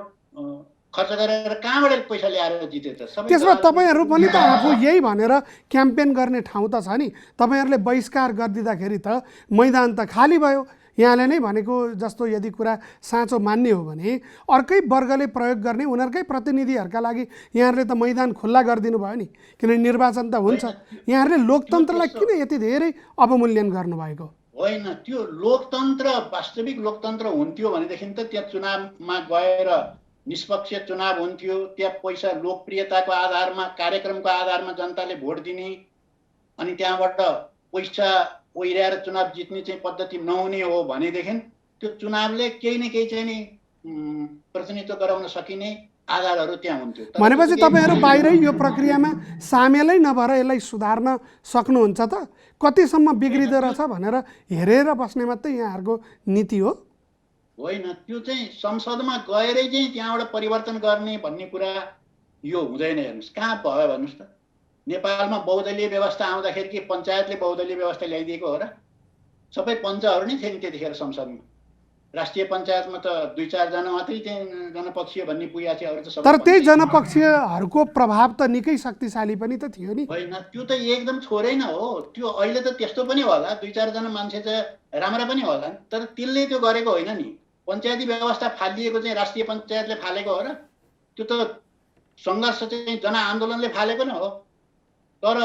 खर्च गरेर कहाँबाट पैसा ल्याएर जिते त? त्यसमा तपाईँहरू पनि त आफू यही भनेर क्याम्पेन गर्ने ठाउँ त छ नि। तपाईँहरूले बहिष्कार गरिदिँदाखेरि त मैदान त खाली भयो। यहाँले नै भनेको जस्तो यदि कुरा साँचो मान्ने हो भने अर्कै वर्गले प्रयोग गर्ने उनीहरूकै प्रतिनिधिहरूका लागि यहाँहरूले त मैदान खुल्ला गरिदिनु भयो नि, किनभने निर्वाचन त हुन्छ। यहाँहरूले लोकतन्त्रलाई किन यति धेरै अवमूल्यन गर्नुभएको? होइन, त्यो लोकतन्त्र वास्तविक लोकतन्त्र हुन्थ्यो भनेदेखि त त्यहाँ चुनावमा गएर निष्पक्ष चुनाव हुन्थ्यो, त्यहाँ पैसा लोकप्रियताको आधारमा कार्यक्रमको आधारमा जनताले भोट दिने, अनि त्यहाँबाट पैसा ओइर्याएर चुनाव जित्ने चाहिँ पद्धति नहुने हो भनेदेखि त्यो चुनावले केही न केही चाहिँ नि प्रतिनिधित्व गराउन सकिने आधारहरू त्यहाँ हुन्थ्यो। भनेपछि तपाईँहरू बाहिरै यो प्रक्रियामा सामेलै नभएर यसलाई सुधार्न सक्नुहुन्छ त? कतिसम्म बिग्रिँदो रहेछ भनेर हेरेर बस्ने मात्रै यहाँहरूको नीति हो? होइन, त्यो चाहिँ संसदमा गएरै चाहिँ त्यहाँबाट परिवर्तन गर्ने भन्ने कुरा यो हुँदैन। हेर्नुहोस् कहाँ भयो भन्नुहोस् त? नेपालमा बहुदलीय व्यवस्था आउँदाखेरि के पञ्चायतले बहुदलीय व्यवस्था ल्याइदिएको हो र? सबै पञ्चहरू नै थिए नि त्यतिखेर संसदमा। राष्ट्रिय पञ्चायतमा त 2-4 जना मात्रै चाहिँ जनपक्षीय भन्ने पुगेको थियो, अरू त सबै। तर त्यही जनपक्षीयहरूको प्रभाव त निकै शक्तिशाली पनि त थियो नि। होइन, त्यो त एकदम छोरै न हो। त्यो अहिले त त्यस्तो पनि होला, 2-4 जना मान्छे चाहिँ राम्रा पनि होला, तर त्यसले त्यो गरेको होइन नि। पञ्चायती व्यवस्था फालिएको चाहिँ राष्ट्रिय पञ्चायतले फालेको हो र? त्यो त सङ्घर्ष चाहिँ जनआन्दोलनले फालेको न हो, तर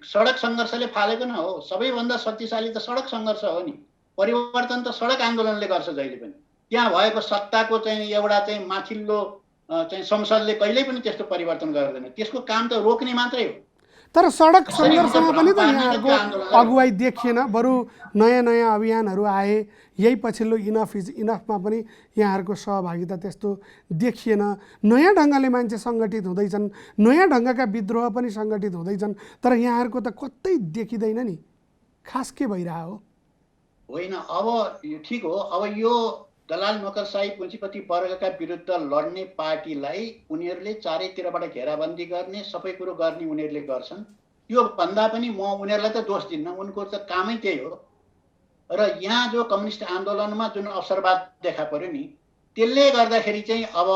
सडक सङ्घर्षले फालेको न हो। सबैभन्दा शक्तिशाली त सडक सङ्घर्ष हो नि। परिवर्तन त सडक आन्दोलनले गर्छ जहिले पनि। त्यहाँ भएको सत्ताको चाहिँ एउटा चाहिँ माथिल्लो चाहिँ संसदले कहिल्यै पनि त्यस्तो परिवर्तन गर्दैन। त्यसको काम त रोक्ने मात्रै हो। तर सडक सङ्घर्षमा पनि त यहाँहरूको अगुवाई देखिएन, बरु नयाँ नयाँ अभियानहरू आए। यही पछिल्लो इनफ इज इनफमा पनि यहाँहरूको सहभागिता त्यस्तो देखिएन। नयाँ ढङ्गले मान्छे सङ्गठित हुँदैछन्, नयाँ ढङ्गका विद्रोह पनि सङ्गठित हुँदैछन्, तर यहाँहरूको त कतै देखिँदैन नि। खास के भइरहेको हो? होइन, अब ठिक हो। अब यो दलाल नोकरशाही पुँजीपति वर्गका विरुद्ध लड्ने पार्टीलाई उनीहरूले चारैतिरबाट घेराबन्दी गर्ने, सबै कुरो गर्ने उनीहरूले गर्छन्। त्यो भन्दा पनि म उनीहरूलाई त दोष दिन्न, उनको त कामै त्यही हो। र यहाँ जो कम्युनिस्ट आन्दोलनमा जुन अवसरवाद देखा पर्यो नि, त्यसले गर्दाखेरि चाहिँ अब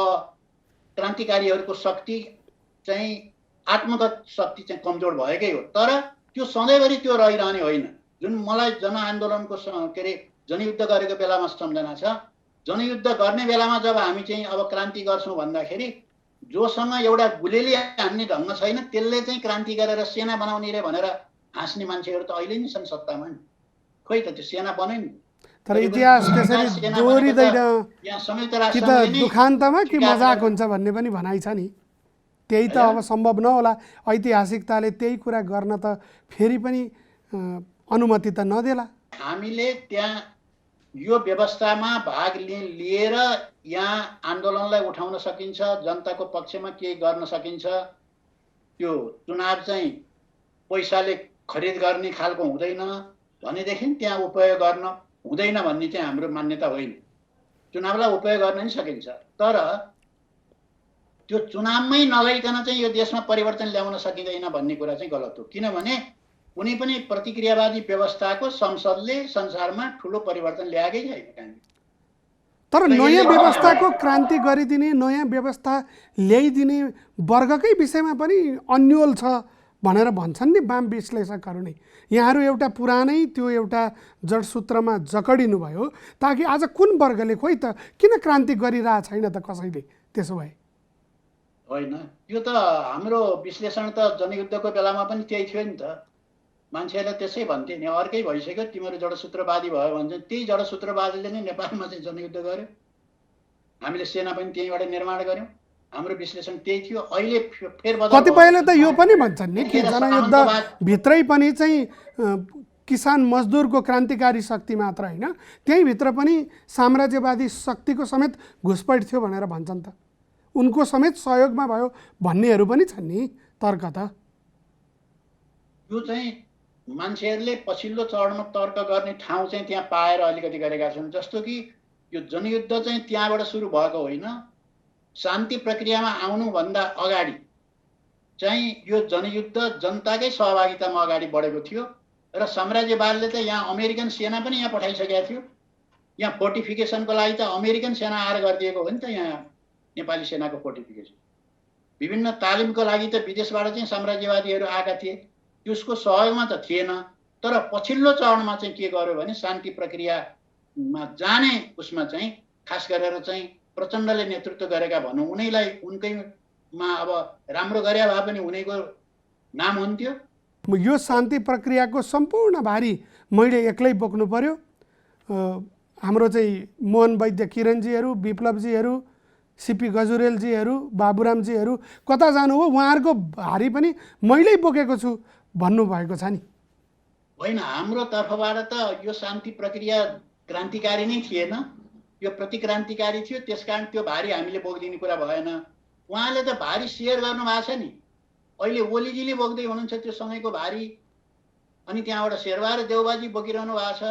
क्रान्तिकारीहरूको शक्ति चाहिँ आत्मगत शक्ति चाहिँ कमजोर भएकै हो। तर त्यो सधैँभरि त्यो रहिरहने होइन। जुन मलाई जनआन्दोलनको के अरे जनयुद्ध गरेको बेलामा सम्झना छ, जनयुद्ध गर्ने बेलामा जब हामी चाहिँ अब क्रान्ति गर्छौँ भन्दाखेरि जोसँग एउटा गुलेली हान्ने ढङ्ग छैन त्यसले चाहिँ क्रान्ति गरेर सेना बनाउने रे भनेर हाँस्ने मान्छेहरू त अहिले नै छन् सत्तामा नि। खोइ त त्यो सेना बन्यो नि। तर इतिहास त्यसरी दोहोरिँदैन यहाँ संयुक्त कि राष्ट्र त दुखान्तमा कि मजाक हुन्छ भन्ने पनि भनाइ छ नि। त्यही त अब सम्भव नहोला, ऐतिहासिकताले त्यही कुरा गर्न त फेरि पनि अनुमति त नदेला। हामीले त्यहाँ यो व्यवस्थामा भाग लिएर यहाँ आन्दोलनलाई उठाउन सकिन्छ, जनताको पक्षमा केही गर्न सकिन्छ। त्यो चुनाव चाहिँ पैसाले खरिद गर्ने खालको हुँदैन भनेदेखि त्यहाँ उपयोग गर्न हुँदैन भन्ने चाहिँ हाम्रो मान्यता होइन। चुनावलाई उपयोग गर्न नि सकिन्छ, तर त्यो चुनावमै नगइकन चाहिँ यो देशमा परिवर्तन ल्याउन सकिँदैन भन्ने कुरा चाहिँ गलत हो। किनभने कुनै पनि प्रतिक्रियावादी व्यवस्थाको संसदले संसारमा ठुलो परिवर्तन ल्याएकै छैन कहाँ। तर नयाँ व्यवस्थाको क्रान्ति गरिदिने, नयाँ व्यवस्था ल्याइदिने वर्गकै विषयमा पनि अन्यल छ भनेर भन्छन् नि वाम विश्लेषकहरू नै। यहाँहरू एउटा पुरानै त्यो एउटा जडसूत्रमा जकडिनु भयो, ताकि आज कुन वर्गले खोइ त किन क्रान्ति गरिरहेको छैन त कसैले? त्यसो भए होइन, यो त हाम्रो विश्लेषण त जनयुद्धको बेलामा पनि त्यही थियो नि त। मान्छेहरूले त्यसै भन्थे नि, अर्कै भइसक्यो, तिमीहरू जडसूत्रवादी भयो भन्छ। त्यही जडसूत्रवादीले नै नेपालमा चाहिँ जनयुद्ध गर्यो, हामीले सेना पनि त्यहीँबाट निर्माण गऱ्यौँ। हाम्रो विश्लेषण त्यही थियो। अहिले फेरबदल कतिपयले त यो पनि भन्छन् नि कि जनयुद्ध भित्रै पनि चाहिँ किसान मजदुरको क्रान्तिकारी शक्ति मात्र होइन, त्यहीँभित्र पनि साम्राज्यवादी शक्तिको समेत घुसपैठ थियो भनेर भन्छन् त। उनको समेत सहयोगमा भयो भन्नेहरू पनि छन् नि तर्क त। यो चाहिँ मान्छेहरूले पछिल्लो चरणमा तर्क गर्ने ठाउँ चाहिँ त्यहाँ पाएर अलिकति गरेका छन्। जस्तो कि यो जनयुद्ध चाहिँ त्यहाँबाट सुरु भएको होइन, शान्ति प्रक्रियामा आउनुभन्दा अगाडि चाहिँ यो जनयुद्ध जनताकै सहभागितामा अगाडि बढेको थियो र साम्राज्यवादले त यहाँ अमेरिकन सेना पनि यहाँ पठाइसकेका थियो। यहाँ फोर्टिफिकेसनको लागि त अमेरिकन सेना आएर गरिदिएको हो नि त। यहाँ नेपाली सेनाको फोर्टिफिकेसन, विभिन्न तालिमको लागि त विदेशबाट चाहिँ साम्राज्यवादीहरू आएका थिए, त्यसको सहयोगमा त थिएन। तर पछिल्लो चरणमा चाहिँ के गर्यो भने शान्ति प्रक्रियामा जाने उसमा चाहिँ खास गरेर चाहिँ प्रचण्डले नेतृत्व गरेका भनौँ, उनैलाई उनकैमा अब राम्रो गरे भए पनि उनैको नाम हुन्थ्यो। यो शान्ति प्रक्रियाको सम्पूर्ण भारी मैले एक्लै बोक्नु पर्यो। हाम्रो चाहिँ मोहन वैद्य किरणजीहरू, विप्लवजीहरू, सिपी गजुरेलजीहरू, बाबुरामजीहरू कता जानु हो, उहाँहरूको भारी पनि मैले बोकेको छु भन्नुभएको छ नि। होइन, हाम्रो तर्फबाट त यो शान्ति प्रक्रिया क्रान्तिकारी नै थिएन, यो प्रतिक्रान्तिकारी थियो। त्यसकारण त्यो भारी हामीले बोकिदिने कुरा भएन। उहाँले त भारी सेयर गर्नुभएको छ नि। अहिले ओलीजीले बोक्दै हुनुहुन्छ त्यो सँगैको भारी, अनि त्यहाँबाट शेरबहादुर देउबाजी बोकिरहनु भएको छ,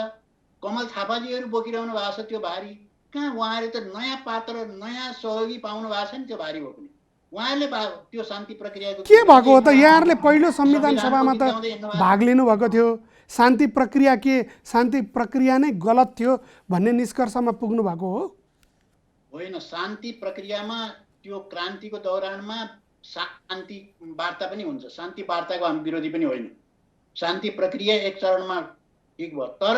कमल थापाजीहरू बोकिरहनु भएको छ त्यो भारी। कहाँ उहाँहरूले त नयाँ पात्र, नयाँ सहयोगी पाउनु भएको छ नि त्यो भारी बोक्ने। उहाँहरूले त्यो शान्ति प्रक्रियाको के भएको हो त? यहाँहरूले पहिलो संविधान सभामा त भाग लिनुभएको थियो। शान्ति प्रक्रिया के शान्ति प्रक्रिया नै गलत थियो भन्ने निष्कर्षमा पुग्नु भएको हो? होइन, शान्ति प्रक्रियामा त्यो क्रान्तिको दौरानमा शान्ति वार्ता पनि हुन्छ। शान्ति वार्ताको हामी विरोधी पनि होइन। शान्ति प्रक्रिया एक चरणमा ठिक भयो, तर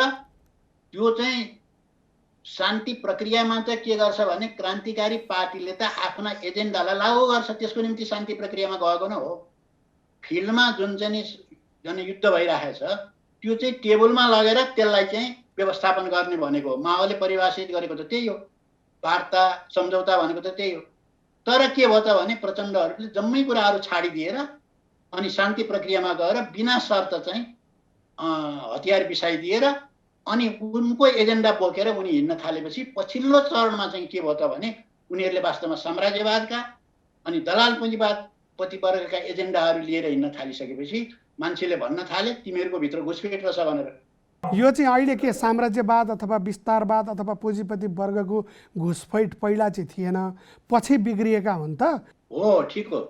त्यो चाहिँ शान्ति प्रक्रियामा त के गर्छ भने क्रान्तिकारी पार्टीले त आफ्ना एजेन्डालाई लागू गर्छ, त्यसको निम्ति शान्ति प्रक्रियामा गएको न हो। फिल्डमा जुन चाहिँ जनयुद्ध भइरहेछ त्यो चाहिँ टेबलमा लगेर त्यसलाई चाहिँ व्यवस्थापन गर्ने भनेको हो। माओले परिभाषित गरेको त त्यही हो, वार्ता सम्झौता भनेको त त्यही हो। तर के भयो त भने प्रचण्डहरूले जम्मै कुराहरू छाडिदिएर अनि शान्ति प्रक्रियामा गएर बिना शर्त चाहिँ हतियार बिसाइदिएर अनि उनको एजेन्डा बोकेर उनी हिँड्न थालेपछि पछिल्लो चरणमा चाहिँ के भयो त भने उनीहरूले वास्तवमा साम्राज्यवादका अनि दलाल पुँजीवाद प्रतिवर्गका एजेन्डाहरू लिएर हिँड्न थालिसकेपछि मान्छेले भन्न थाले तिमीहरूको भित्र घुसपेट रहेछ भनेर। यो चाहिँ अहिले के साम्राज्यवाद अथवा विस्तारवाद अथवा पुँजीपति वर्गको घुसपैठ पहिला चाहिँ थिएन, पछि बिग्रिएका हुन् त? हो, ठिक हो।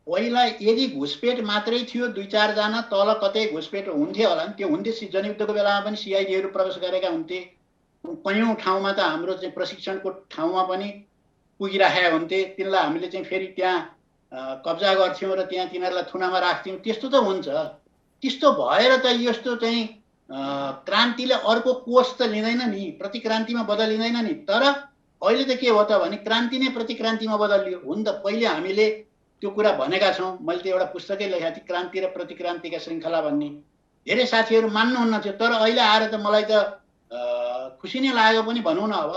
पहिला यदि घुसपेट मात्रै थियो, दुई चारजना तल कतै घुसपेट हुन्थ्यो होला नि, त्यो हुन्थ्यो। जनयुद्धको बेलामा पनि सिआइडीहरू प्रवेश गरेका हुन्थे, कयौँ ठाउँमा त हाम्रो चाहिँ प्रशिक्षणको ठाउँमा पनि पुगिराखेका हुन्थे। तिनलाई हामीले चाहिँ फेरि त्यहाँ कब्जा गर्थ्यौँ र त्यहाँ तिनीहरूलाई थुनामा राख्थ्यौँ। त्यस्तो त हुन्छ। त्यस्तो भएर त यस्तो चाहिँ क्रान्तिले अर्को कोष त लिँदैन नि, प्रतिक्रान्तिमा बदलिँदैन नि। तर अहिले त के हो त भने क्रान्ति नै प्रतिक्रान्तिमा बदलियो। हुन त पहिले हामीले त्यो कुरा भनेका छौँ। मैले त एउटा पुस्तकै लेखेको थिएँ, क्रान्ति र प्रतिक्रान्तिका श्रृङ्खला भन्ने। धेरै साथीहरू मान्नुहुन्न थियो, तर अहिले आएर त मलाई त खुसी नै लाग्यो पनि भनौँ न। अब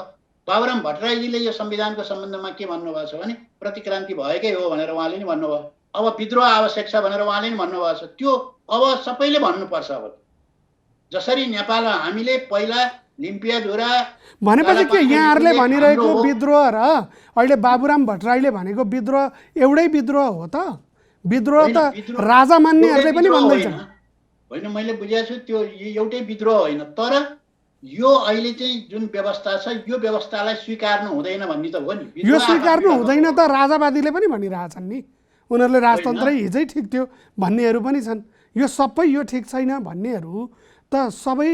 बाबुराम भट्टराईजीले यो संविधानको सम्बन्धमा के भन्नुभएको छ भने प्रतिक्रान्ति भएकै हो भनेर उहाँले नि भन्नुभयो। अब विद्रोह आवश्यक छ भनेर उहाँले नि भन्नुभएको छ। त्यो अब सबैले भन्नुपर्छ। अब जसरी नेपाल हामीले पहिला लिम्पियाधुरा भनेपछि के यहाँहरूले भनिरहेको विद्रोह र अहिले बाबुराम भट्टराईले भनेको विद्रोह एउटै विद्रोह हो त? विद्रोह त राजा मान्नेहरूले पनि भन्दैछन्। होइन, मैले बुझेको छु त्यो एउटै विद्रोह होइन, तर यो अहिले चाहिँ जुन व्यवस्था छ यो व्यवस्थालाई स्वीकार्नु हुँदैन भन्ने त हो नि। यो स्वीकार्नु हुँदैन त राजावादीले पनि भनिरहेछन् नि। उनीहरूले राजतन्त्रै हिजै ठिक थियो भन्नेहरू पनि छन्। यो सबै यो ठिक छैन भन्नेहरू त सबै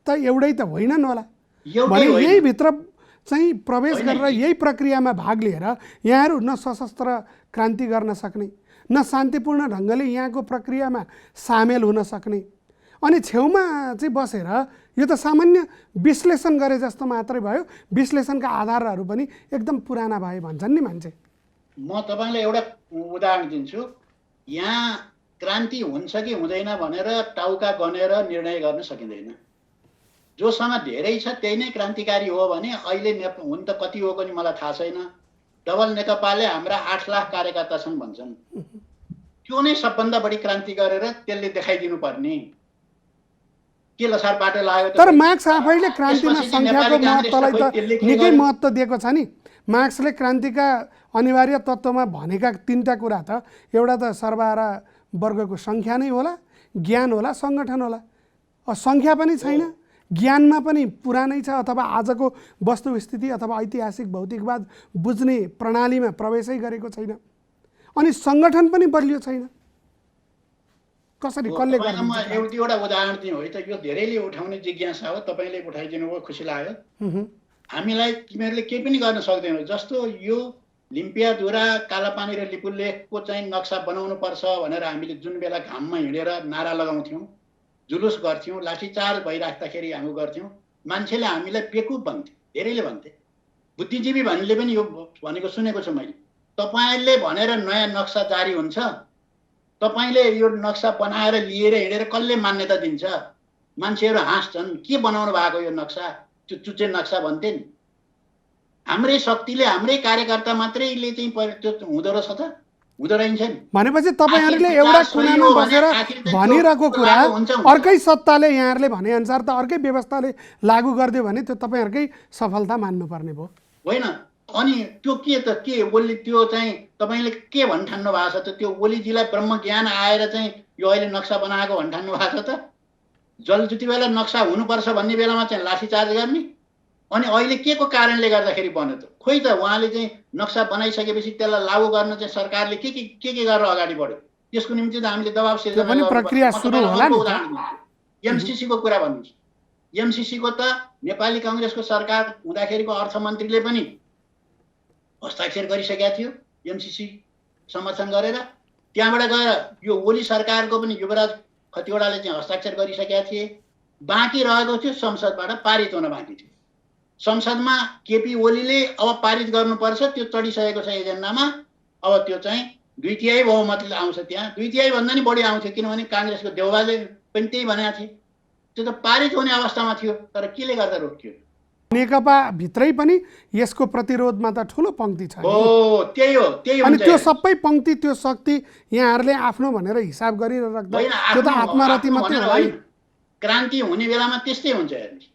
त एउटै त होइनन् होला। भने यही भित्र चाहिँ प्रवेश गरेर यही प्रक्रियामा भाग लिएर यहाँहरू न सशस्त्र क्रान्ति गर्न सक्ने, न शान्तिपूर्ण ढङ्गले यहाँको प्रक्रियामा सामेल हुन सक्ने, अनि छेउमा चाहिँ बसेर यो त सामान्य विश्लेषण गरे जस्तो मात्रै भयो। विश्लेषणका आधारहरू पनि एकदम पुराना भए भन्छन् नि मान्छे। म तपाईँलाई एउटा उदाहरण दिन्छु। यहाँ क्रान्ति हुन्छ कि हुँदैन भनेर टाउका गनेर निर्णय गर्न सकिँदैन। जोसँग धेरै छ त्यही नै क्रान्तिकारी हो भने अहिले हुन त कति हो पनि मलाई थाहा छैन। डबल नेकपाले हाम्रा 8 लाख कार्यकर्ता छन् भन्छन्। त्यो नै सबभन्दा बढी क्रान्ति गरेर त्यसले देखाइदिनु पर्ने। के लसार बाटो लाग्यो? तर मार्क्स आफैले क्रान्तिमा सङ्ख्याको महत्त्वलाई त निकै महत्त्व दिएको छ नि। मार्क्सले क्रान्तिका अनिवार्य तत्त्वमा भनेका 3टा कुरा त एउटा त सर्वहारा वर्गको सङ्ख्या नै होला, ज्ञान होला, सङ्गठन होला। सङ्ख्या पनि छैन, ज्ञानमा पनि पुरानै छ अथवा आजको वस्तुस्थिति अथवा ऐतिहासिक भौतिकवाद बुझ्ने प्रणालीमा प्रवेशै गरेको छैन, अनि सङ्गठन पनि बलियो छैन। कसरी कसले गर्छ? म एउटा उदाहरण दिउँ है त। यो धेरैले उठाउने जिज्ञासा हो, तपाईँले उठाइदिनु भयो, खुसी लाग्यो। हामीलाई तिमीहरूले केही पनि गर्न सक्दैनौ। जस्तो यो लिम्पियाधुरा, कालापानी र लिपुलेखको चाहिँ नक्सा बनाउनु पर्छ भनेर हामीले जुन बेला घाममा हिँडेर नारा लगाउँथ्यौँ, जुलुस गर्थ्यौँ, लाठीचार्ज भइराख्दाखेरि हामी गर्थ्यौँ, मान्छेले हामीलाई बेकुफ भन्थे, धेरैले भन्थे। बुद्धिजीवी भन्नेले पनि यो भनेको सुनेको छु मैले। तपाईँले भनेर नयाँ नक्सा जारी हुन्छ, तपाईँले यो नक्सा बनाएर लिएर हिँडेर कसले मान्यता दिन्छ? मान्छेहरू हाँस्छन्, के बनाउनु भएको यो नक्सा, त्यो चुच्चे नक्सा भन्थे नि। हाम्रै शक्तिले, हाम्रै कार्यकर्ता मात्रैले चाहिँ त्यो हुँदो रहेछ त? हुँदो रहेछ नि। भनेपछि तपाईँहरूले एउटा कुनामा बसेर भनिरहेको कुरा अर्कै सत्ताले यहाँहरूले भनेअनुसार त अर्कै व्यवस्थाले लागू गरिदियो भने त्यो तपाईँहरूकै सफलता मान्नुपर्ने भयो होइन? अनि त्यो के त के ओली त्यो चाहिँ तपाईँले के भन्ठान्नु भएको छ त? त्यो ओलीजीलाई ब्रह्मज्ञान आएर चाहिँ यो अहिले नक्सा बनाएको भन्ठान्नु भएको छ त? जति बेला नक्सा हुनुपर्छ भन्ने बेलामा चाहिँ लाठीचार्ज गर्ने, अनि अहिले के को कारणले गर्दाखेरि बन्यो त? खोइ त उहाँले चाहिँ नक्सा बनाइसकेपछि त्यसलाई लागू गर्न चाहिँ सरकारले के गरेर अगाडि बढ्यो? त्यसको निम्ति त हामीले दबाब सिर्जना पनि प्रक्रिया सुरु होला नि। एमसीसीको कुरा भन्नुहोस्। एमसीसीको त नेपाली काङ्ग्रेसको सरकार हुँदाखेरिको अर्थमन्त्रीले पनि हस्ताक्षर गरिसकेका थियो, एमसीसी समर्थन गरेर। त्यहाँबाट गएर यो ओली सरकारको पनि युवराज खतिवडाले चाहिँ हस्ताक्षर गरिसकेका थिए। बाँकी रहेको थियो संसदबाट पारित हुन बाँकी थियो। संसदमा केपी ओलीले अब पारित गर्नुपर्छ, त्यो चढिसकेको छ एजेन्डामा। अब त्यो चाहिँ 2/3 बहुमतले आउँछ। त्यहाँ 2/3 भन्दा नि बढी आउँथ्यो, किनभने काङ्ग्रेसको देउबाले पनि त्यही भनेको थिए। त्यो त पारित हुने अवस्थामा थियो, तर केले गर्दा रोकियो? नेकपा भित्रै पनि यसको प्रतिरोधमा त ठुलो पङ्क्ति छ। हो, त्यही हो, त्यही हो। अनि त्यो सबै पङ्क्ति, त्यो शक्ति यहाँहरूले आफ्नो भनेर हिसाब गरिराख्दा त्यो त आत्मरति मात्रै होला नि। क्रान्ति हुने बेलामा त्यस्तै हुन्छ। हेर्नुहोस्,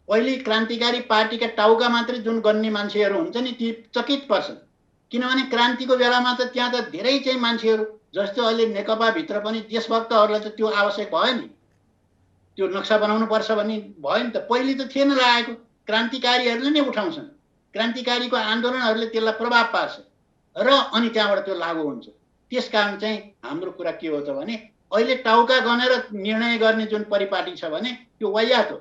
पहिले क्रान्तिकारी पार्टीका टाउका मात्रै जुन गन्ने मान्छेहरू हुन्छ नि, ती चकित पर्छन्। किनभने क्रान्तिको बेलामा त त्यहाँ त धेरै चाहिँ मान्छेहरू, जस्तो अहिले नेकपाभित्र पनि देशभक्तहरूलाई त त्यो आवश्यक भयो नि। त्यो नक्सा बनाउनु पर्छ भन्ने भयो नि त। पहिले त थिएन लागेको, क्रान्तिकारीहरूले नै उठाउँछन्। क्रान्तिकारीको आन्दोलनहरूले त्यसलाई प्रभाव पार्छ र अनि त्यहाँबाट त्यो लागू हुन्छ। त्यसकारण चाहिँ हाम्रो कुरा के हो त भने अहिले टाउका गनेर निर्णय गर्ने जुन परिपाटी छ भने त्यो वाहियात हो।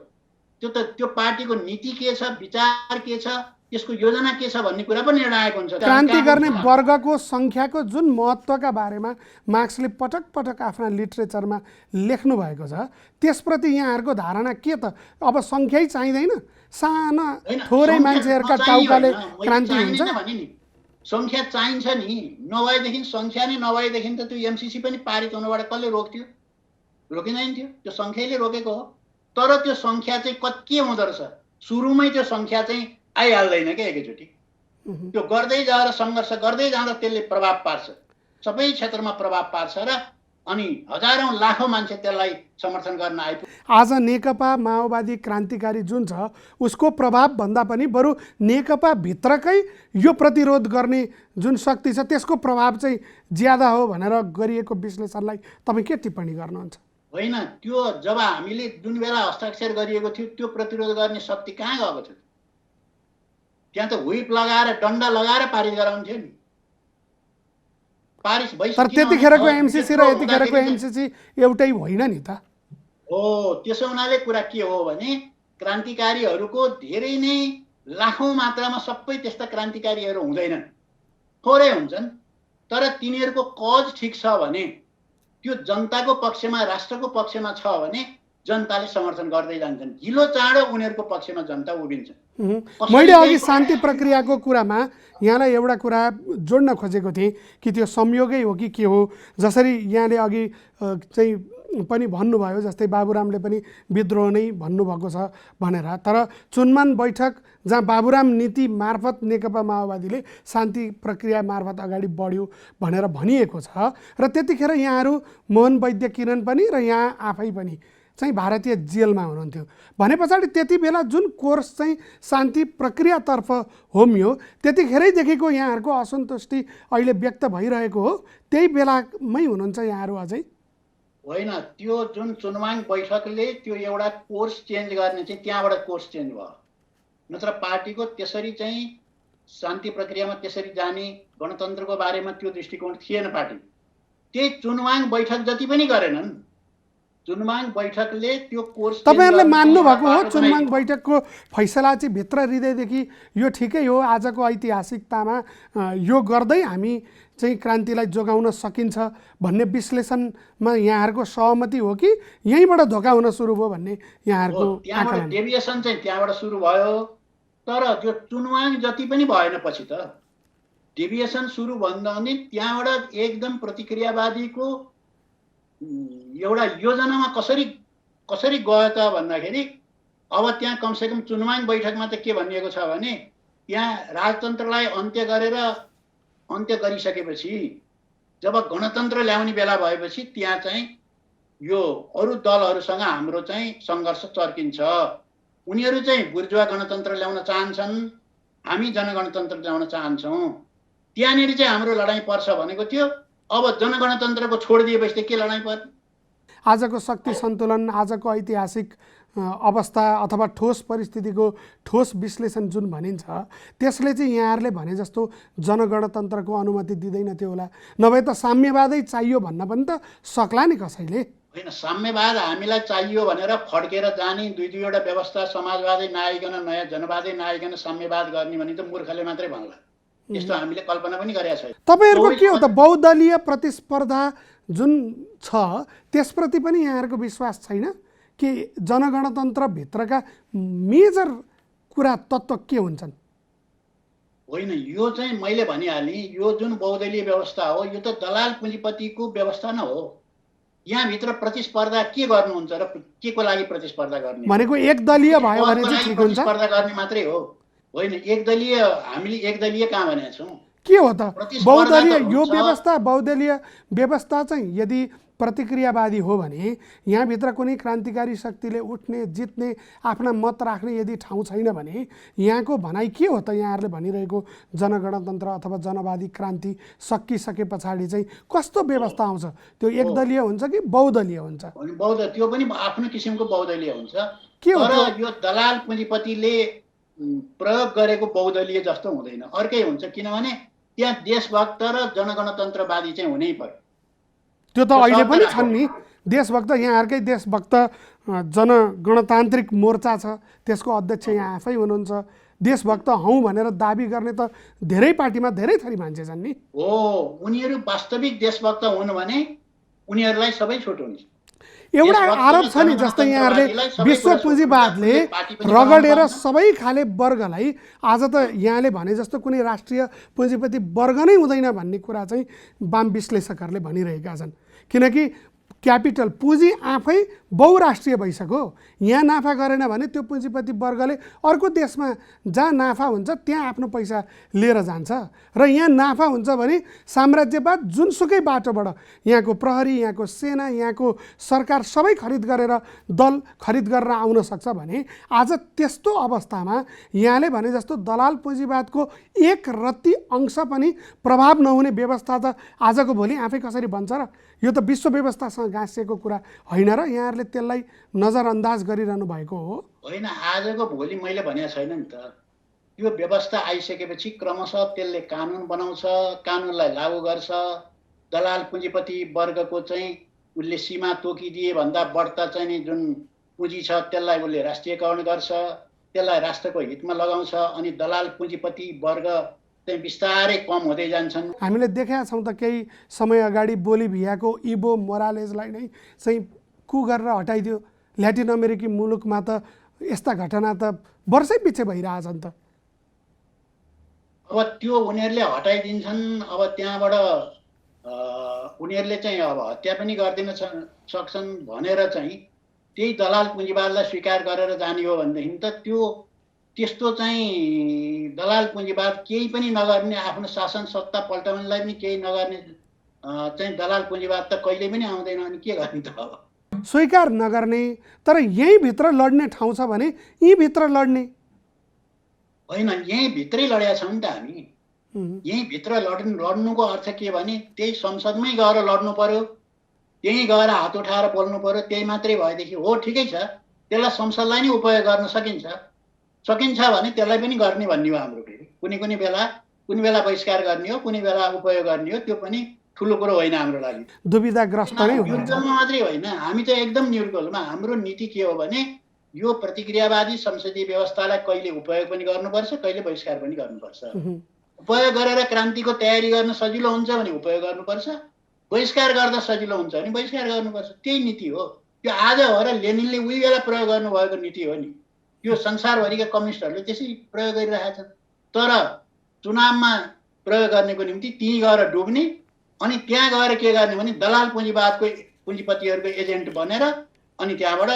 त्यो पार्टीको नीति के छ, विचार के छ, त्यसको योजना के छ भन्ने कुरा पनि निर्णायक हुन्छ। क्रान्ति गर्ने वर्गको सङ्ख्याको जुन महत्त्वका बारेमा मार्क्सले पटक पटक आफ्ना लिटरेचरमा लेख्नु भएको छ, त्यसप्रति यहाँहरूको धारणा के त? अब सङ्ख्यै चाहिँदैन, साना थोरै मान्छेहरूका टाउकाले क्रान्ति हुन्छ? सङ्ख्या चाहिन्छ नि, नभएदेखि सङ्ख्या नै नभएदेखि त त्यो एमसीसी पनि पारित हुनबाट कसले रोक्थ्यो? रोकिँदैन थियो, त्यो सङ्ख्याले रोकेको हो। तर त्यो सङ्ख्या चाहिँ के हुँदो रहेछ, सुरुमै त्यो सङ्ख्या चाहिँ आइहाल्दैन क्या एकैचोटि। त्यो गर्दै जाँदा सङ्घर्ष गर्दै जाँदा त्यसले प्रभाव पार्छ, सबै क्षेत्रमा प्रभाव पार्छ र अनि हजारौँ लाखौँ मान्छे त्यसलाई समर्थन गर्न आइपुग्छ। आज नेकपा माओवादी क्रान्तिकारी जुन छ उसको प्रभाव भन्दा पनि बरु नेकपा भित्रकै यो प्रतिरोध गर्ने जुन शक्ति छ त्यसको प्रभाव चाहिँ ज्यादा हो भनेर गरिएको विश्लेषणलाई तपाईँ के टिप्पणी गर्नुहुन्छ? होइन, त्यो जब हामीले जुन बेला हस्ताक्षर गरिएको थियो त्यो प्रतिरोध गर्ने शक्ति कहाँ गएको थियो? त्यहाँ त व्हिप लगाएर डन्डा लगाएर पारित गराउँथ्यो नि। पारित भइसक्यो। तर त्यतिखेरको एमसीसी र यतिखेरको एमसीसी एउटै होइन नि त। हो, त्यसो हुनाले कुरा के हो भने क्रान्तिकारीहरूको धेरै नै लाखौँ मात्रामा सबै त्यस्ता क्रान्तिकारीहरू हुँदैनन्, थोरै हुन्छन्। तर तिनीहरूको कज ठिक छ भने, त्यो जनताको पक्षमा राष्ट्रको पक्षमा छ भने जनताले समर्थन गर्दै जान्छन्। ढिलो चाँडो उनीहरूको पक्षमा जनता उभिन्छ। मैले अघि शान्ति प्रक्रियाको कुरामा यहाँलाई एउटा कुरा जोड्न खोजेको थिएँ कि त्यो संयोगै हो कि के हो। जसरी यहाँले अघि चाहिँ पनि भन्नुभयो, जस्तै बाबुरामले पनि विद्रोह नै भन्नुभएको छ भनेर, तर चुनमान बैठक जहाँ बाबुराम नीति मार्फत नेकपा माओवादीले शान्ति प्रक्रिया मार्फत अगाडि बढ्यो भनेर भनिएको छ र त्यतिखेर यहाँहरू मोहन वैद्य किरण पनि र यहाँ आफै पनि चाहिँ भारतीय जेलमा हुनुहुन्थ्यो भने पछाडि त्यति बेला जुन कोर्स चाहिँ शान्ति प्रक्रियातर्फ होमियो त्यतिखेरैदेखिको यहाँहरूको असन्तुष्टि अहिले व्यक्त भइरहेको हो, त्यही बेलामै हुनुहुन्छ यहाँहरू अझै? होइन, त्यो जुन चुनवाङ बैठकले त्यो एउटा कोर्स चेन्ज गर्ने चाहिँ त्यहाँबाट कोर्स चेन्ज भयो, नत्र पार्टीको त्यसरी चाहिँ शान्ति प्रक्रियामा त्यसरी जाने गणतन्त्रको बारेमा त्यो दृष्टिकोण थिएन पार्टी। त्यही चुनवाङ बैठक जति पनि गरेनन्, चुनवाङ बैठकले त्यो कोर्स तपाईहरुले मान्नु भएको हो चुनवाङ बैठकको फैसला चाहिँ भित्र हृदयदेखि यो ठिकै हो, आजको ऐतिहासिकतामा यो गर्दै हामी चाहिँ क्रान्तिलाई जोगाउन सकिन्छ भन्ने विश्लेषणमा यहाँहरूको सहमति हो कि यहीँबाट धोका हुन सुरु भयो भन्ने यहाँहरूको त्यहाँबाट डेभिएसन चाहिँ त्यहाँबाट सुरु भयो। तर त्यो चुनवाङ जति पनि भएन, पछि त डेभिएसन सुरु भन्दा पनि त्यहाँबाट एकदम प्रतिक्रियावादीको एउटा योजनामा कसरी गयो त भन्दाखेरि अब त्यहाँ कमसेकम चुनवाङ बैठकमा त के भनिएको छ भने त्यहाँ राजतन्त्रलाई अन्त्य गरिसकेपछि जब गणतन्त्र ल्याउने बेला भएपछि त्यहाँ चाहिँ यो अरू दलहरूसँग हाम्रो चाहिँ सङ्घर्ष चर्किन्छ। उनीहरू चाहिँ बुर्जुवा गणतन्त्र ल्याउन चाहन्छन्, हामी जनगणतन्त्र ल्याउन चाहन्छौँ, त्यहाँनिर चाहिँ हाम्रो लडाइँ पर्छ भनेको थियो। अब जनगणतन्त्रको छोडिदिएपछि त के लडाइँ पर्ने? आजको शक्ति सन्तुलन, आजको ऐतिहासिक अवस्था अथवा ठोस परिस्थितिको ठोस विश्लेषण जुन भनिन्छ त्यसले चाहिँ यहाँहरूले भने जस्तो जनगणतन्त्रको अनुमति दिँदैन थियो होला, नभए त साम्यवादै चाहियो भन्न पनि त सक्ला नि कसैले। होइन, साम्यवाद हामीलाई चाहियो भनेर फड्केर जाने दुईवटा व्यवस्था समाजवादै नआइकन नयाँ जनवादै नआइकन साम्यवाद गर्ने भने त मूर्खले मात्रै भन्ला। यस्तो हामीले कल्पना पनि गरेका छैन। तपाईहरुको के हो त बहुदलीय प्रतिस्पर्धा जुन छ त्यसप्रति पनि यहाँहरूको विश्वास छैन कि जनगणतन्त्र भित्रका मेजर कुरा तत्त्व के हुन्छन्? होइन, यो चाहिँ मैले भनिहालेँ, यो जुन बहुदलीय व्यवस्था हो यो त दलाल पुँजीपतिको व्यवस्था नै हो। यहाँभित्र प्रतिस्पर्धा के गर्नुहुन्छ र के को लागि प्रतिस्पर्धा गर्ने भनेको एकदलीय भयो भने चाहिँ ठिक हुन्छ, प्रतिस्पर्धा गर्ने मात्रै हो। होइन, एकदलीय हामीले एकदलीय कहाँ भनेका छौँ? के हो त बहुदलीय यो व्यवस्था? बहुदलीय व्यवस्था चाहिँ यदि प्रतिक्रियावादी हो भने यहाँभित्र कुनै क्रान्तिकारी शक्तिले उठ्ने जित्ने आफ्ना मत राख्ने यदि ठाउँ छैन भने यहाँको भनाइ के हो त? यहाँहरूले भनिरहेको जनगणतन्त्र अथवा जनवादी क्रान्ति सकिसके पछाडि चाहिँ कस्तो व्यवस्था आउँछ? त्यो एकदलीय हुन्छ कि बहुदलीय हुन्छ? त्यो पनि आफ्नो किसिमको बहुदलीय हुन्छ। के हो तर यो दलाल पुँजीपतिले प्रयोग गरेको बहुदलीय जस्तो हुँदैन, अर्कै हुन्छ। किनभने त्यहाँ देशभक्त र जनगणतन्त्रवादी चाहिँ हुनै पर्यो। त्यो त अहिले पनि छन् नि देशभक्त। यहाँहरूकै देशभक्त जनगणतान्त्रिक मोर्चा छ, त्यसको अध्यक्ष यहाँ आफै हुनुहुन्छ। देशभक्त हौँ भनेर दाबी गर्ने त धेरै पार्टीमा धेरै थरी मान्छे छन् नि। हो, उनीहरू वास्तविक देशभक्त हुन् भने उनीहरूलाई सबै छुट हुन्छ। एउटा आरोप छ नि, जस्तै यहाँहरूले विश्व पुँजीवादले रगडेर सबै खाले वर्गलाई, आज त यहाँले भने जस्तो कुनै राष्ट्रिय पुँजीपति वर्ग नै हुँदैन भन्ने कुरा चाहिँ वाम विश्लेषकहरूले भनिरहेका छन्। किनकि क्यापिटल पुँजी आफै बहुराष्ट्रिय भइसक्यो। यहाँ नाफा गरेन भने त्यो पुँजीपति वर्गले अर्को देशमा जहाँ नाफा हुन्छ त्यहाँ आफ्नो पैसा लिएर जान्छ र यहाँ नाफा हुन्छ भने साम्राज्यवाद जुनसुकै बाटोबाट यहाँको प्रहरी, यहाँको सेना, यहाँको सरकार सबै खरिद गरेर दल खरिद गरेर आउन सक्छ भने आज त्यस्तो अवस्थामा यहाँले भने जस्तो दलाल पुँजीवादको एक रत्ती अंश पनि प्रभाव नहुने व्यवस्था त आजको भोलि आफै कसरी बन्छ र? यो त विश्व व्यवस्थासँग गाँसिएको कुरा होइन र यहाँहरूले त्यसलाई नजरअन्दाज गरिरहनु भएको हो? होइन, आजको भोलि मैले भनेको छैन नि त। यो व्यवस्था आइसकेपछि क्रमशः त्यसले कानुन बनाउँछ, कानुनलाई लागू गर्छ। दलाल पुँजीपति वर्गको चाहिँ उसले सीमा तोकिदिए भन्दा बढ्ता चाहिँ नि जुन पुँजी छ त्यसलाई उसले राष्ट्रियकरण गर्छ, त्यसलाई राष्ट्रको हितमा लगाउँछ। अनि दलाल पुँजीपति वर्ग चाहिँ बिस्तारै कम हुँदै जान्छन्। हामीले देखेका छौँ त केही समय अगाडि बोलिभियाको इभो मोरालेजलाई नै चाहिँ कु गरेर हटाइदियो। ल्याटिन अमेरिकी मुलुकमा त यस्ता घटना त वर्षै पछि भइरहेछन् त। अब त्यो उनीहरूले हटाइदिन्छन्। अब त्यहाँबाट उनीहरूले चाहिँ अब हत्या पनि गरिदिन सक्छन् भनेर चाहिँ त्यही दलाल पुँजीवादलाई स्वीकार गरेर जाने हो भनेदेखि त त्यो त्यस्तो चाहिँ दलाल पुँजीवाद केही पनि नगर्ने, आफ्नो शासन सत्ता पल्टाउनलाई पनि केही नगर्ने चाहिँ दलाल पुँजीवाद त कहिले पनि आउँदैन। अनि के गर्ने त? अब स्वीकार नगर्ने तर यहीँ भित्र लड्ने ठाउँ छ भने यहीँ भित्र लड्ने होइन, यहीँ भित्रै लडेका छौँ नि त हामी। यहीँ भित्र लड्नुको अर्थ के भने त्यही संसदमै गएर लड्नु पर्यो, त्यहीँ गएर हात उठाएर बोल्नु पर्यो। त्यही मात्रै भएदेखि हो, ठिकै छ, त्यसलाई संसदलाई नै उपयोग गर्न सकिन्छ भने त्यसलाई पनि गर्ने भन्ने हो हाम्रो। फेरि कुनै बेला बहिष्कार गर्ने हो, कुनै बेला उपयोग गर्ने हो, त्यो पनि ठुलो कुरो होइन हाम्रो लागि। दुविधाग्रस्त नै हुन्छ। निर्दलमा मात्रै होइन, हामी त एकदम निर्दलमा। हाम्रो नीति के हो भने यो प्रतिक्रियावादी संसदीय व्यवस्थालाई कहिले उपयोग पनि गर्नुपर्छ, कहिले बहिष्कार पनि गर्नुपर्छ। उपयोग गरेर क्रान्तिको तयारी गर्न सजिलो हुन्छ भने उपयोग गर्नुपर्छ, बहिष्कार गर्दा सजिलो हुन्छ भने बहिष्कार गर्नुपर्छ। त्यही नीति हो। त्यो आज हो र लेनिनले उही बेला प्रयोग गर्नुभएको नीति हो नि। यो संसारभरिका कम्युनिस्टहरूले त्यसै प्रयोग गरिरहेका छन्। तर चुनावमा प्रयोग गर्नेको निम्ति त्यहीँ गएर डुब्ने, अनि त्यहाँ गएर के गर्ने भने दलाल पुँजीवादको पुँजीपतिहरूको एजेन्ट बनेर अनि त्यहाँबाट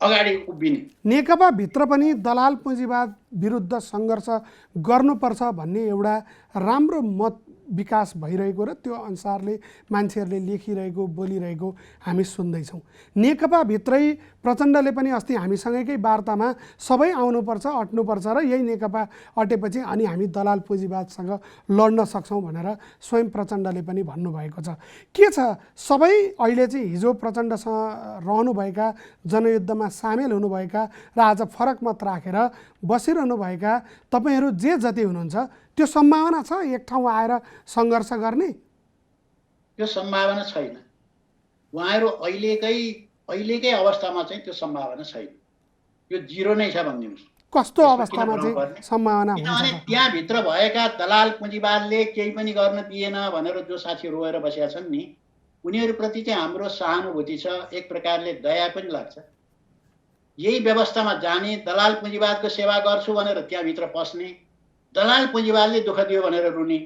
अगाडि उभिने। नेकपा भित्र पनि दलाल पुँजीवाद विरुद्ध सङ्घर्ष गर्नुपर्छ भन्ने एउटा राम्रो मत विकास भइरहेको र त्यो अनुसारले मान्छेहरूले लेखिरहेको बोलिरहेको हामी सुन्दैछौँ। नेकपा भित्रै प्रचण्डले पनि अस्ति हामीसँगैकै वार्तामा सबै आउनुपर्छ, अट्नुपर्छ र यही नेकपा अटेपछि अनि हामी दलाल पुँजीवादसँग लड्न सक्छौँ भनेर स्वयं प्रचण्डले पनि भन्नुभएको छ। के छ, सबै अहिले चाहिँ हिजो प्रचण्डसँग रहनुभएका, जनयुद्धमा सामेल हुनुभएका र आज फरक मत राखेर बसिरहनुभएका तपाईँहरू जे जति हुनुहुन्छ त्यो सम्भावना छ एक ठाउँ आएर सङ्घर्ष गर्ने? त्यो सम्भावना छैन। उहाँहरू अहिलेकै अवस्थामा चाहिँ त्यो सम्भावना छैन। यो जिरो नै छ भनिदिनुहोस्। कस्तो अवस्थामा चाहिँ सम्भावना हुन्छ? किनभने त्यहाँभित्र भएका दलाल पुँजीवादले केही पनि गर्न दिएन भनेर जो साथी रोएर बसेका छन् नि, उनीहरूप्रति चाहिँ हाम्रो सहानुभूति छ, एक प्रकारले दया पनि लाग्छ। यही व्यवस्थामा जाने, दलाल पुँजीवादको सेवा गर्छु भनेर त्यहाँभित्र पस्ने, दलाल पुँजीवादले दुःख दियो भनेर रुने,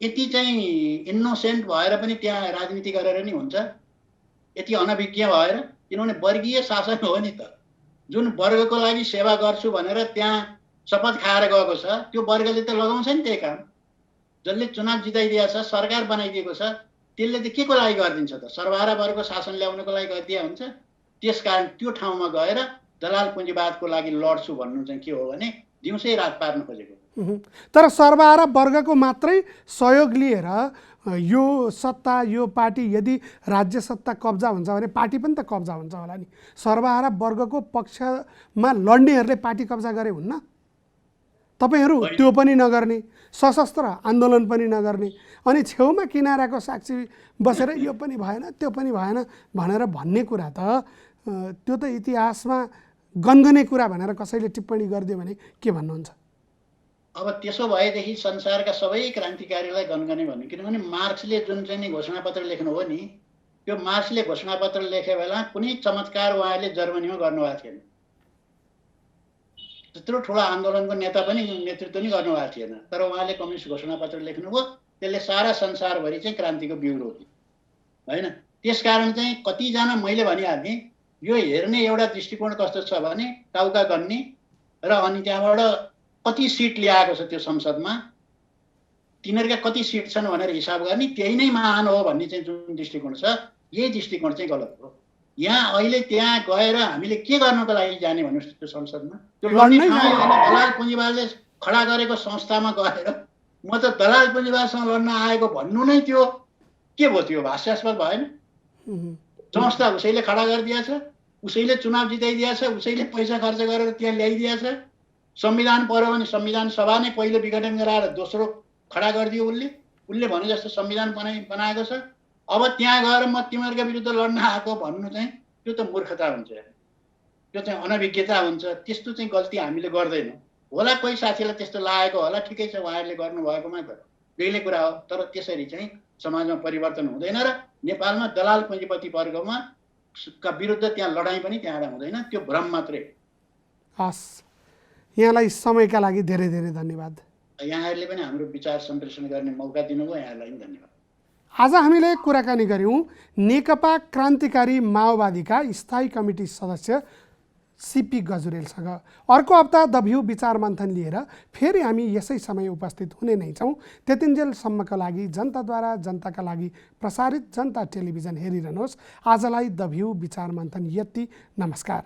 यति चाहिँ इनोसेन्ट भएर पनि त्यहाँ राजनीति गरेर नि हुन्छ? यति अनभिज्ञ भएर? किनभने वर्गीय शासन हो नि त। जुन वर्गको लागि सेवा गर्छु भनेर त्यहाँ शपथ खाएर गएको छ त्यो वर्गले त लगाउँछ नि त्यही काम। जसले चुनाव जिताइदिएको छ, सरकार बनाइदिएको छ, त्यसले त के को लागि गरिदिन्छ त? सर्वहारा वर्गको शासन ल्याउनको लागि गरिदिया हुन्छ। त्यसकारण त्यो ठाउँमा गएर दलाल पुँजीवादको लागि लड्छु भन्नु चाहिँ के हो भने दिउँसै रात पार्न खोजेको। तर सर्वहारा वर्गको मात्रै सहयोग लिएर यो सत्ता, यो पार्टी यदि राज्य सत्ता कब्जा हुन्छ भने पार्टी पनि त कब्जा हुन्छ होला नि। सर्वहारा वर्गको पक्षमा लड्नेहरूले पार्टी कब्जा गरे हुन्न? तपाईँहरू त्यो पनि नगर्ने, सशस्त्र आन्दोलन पनि नगर्ने, अनि छेउमा किनाराको साक्षी बसेर यो पनि भएन त्यो पनि भएन भनेर भन्ने कुरा त त्यो त इतिहासमा गनगने कुरा भनेर कसैले टिप्पणी गरिदियो भने के भन्नुहुन्छ? अब त्यसो भएदेखि संसारका सबै क्रान्तिकारीलाई गनगने भन्ने। किनभने मार्क्सले जुन चाहिँ नि घोषणापत्र लेख्नु हो नि, त्यो मार्क्सले घोषणापत्र लेखे बेला कुनै चमत्कार उहाँले जर्मनीमा गर्नुभएको थिएन। त्यत्रो ठुलो आन्दोलनको नेता पनि नेतृत्व नि गर्नुभएको थिएन। तर उहाँले कम्युनिस्ट घोषणापत्र लेख्नुभयो त्यसले सारा संसारभरि चाहिँ क्रान्तिको बिउ रोप्यो होइन। त्यसकारण चाहिँ कतिजना मैले भनिहालेँ यो हेर्ने एउटा दृष्टिकोण कस्तो छ भने टाउका गन्ने र अनि त्यहाँबाट कति सिट ल्याएको छ त्यो संसदमा, तिनीहरूका कति सिट छन् भनेर हिसाब गर्ने, त्यही नै महान हो भन्ने चाहिँ जुन दृष्टिकोण छ, यही दृष्टिकोण चाहिँ गलत हो। यहाँ अहिले त्यहाँ गएर हामीले के गर्नको लागि जाने भन्नुहोस् त्यो संसदमा? त्यो लड्ने ठाउँ होइन। दलाल पुँजीवादले खडा गरेको संस्थामा गएर म त दलाल पुँजीवादसँग लड्न आएको भन्नु नै त्यो के भयो? त्यो हास्यास्पद भएन? संस्था उसैले खडा गरिदिएछ, उसैले चुनाव जिताइदिएछ, उसैले पैसा खर्च गरेर त्यहाँ ल्याइदिएछ। संविधान पर्यो भने संविधान सभा नै पहिलो विघटन गराएर दोस्रो खडा गरिदियो उसले भने जस्तो संविधान बनाएको छ। अब त्यहाँ गएर म तिमीहरूका विरुद्ध लड्न आएको भन्नु चाहिँ त्यो त मूर्खता हुन्छ, त्यो चाहिँ अनभिज्ञता हुन्छ। त्यस्तो चाहिँ गल्ती हामीले गर्दैनौँ। होला कोही साथीलाई त्यस्तो लागेको होला, ठिकै छ, उहाँहरूले गर्नुभएकोमा त बेग्लै कुरा हो। तर त्यसरी चाहिँ समाजमा परिवर्तन हुँदैन र नेपालमा दलाल पुँजीपति वर्गमा का विरुद्ध त्यहाँ लडाइँ पनि त्यहाँबाट हुँदैन, त्यो भ्रम मात्रै। हस्, यहाँलाई समयका लागि धेरै धेरै धन्यवाद। यहाँहरूले पनि हाम्रो विचार सम्प्रेषण गर्ने मौका दिनुभयो, यहाँलाई पनि धन्यवाद। आज हामीले कुराकानी गऱ्यौँ नेकपा क्रान्तिकारी माओवादीका स्थायी कमिटी सदस्य सीपी गजुरेलसँग। अर्को हप्ता द भ्यू विचार मन्थन लिएर फेरि हामी यसै समय उपस्थित हुने नै छौँ। त्यतिन्जेलसम्मका लागि जनताद्वारा जनताका लागि प्रसारित जनता टेलिभिजन हेरिरहनुहोस्। आजलाई द भ्यू विचार मन्थन यति। नमस्कार।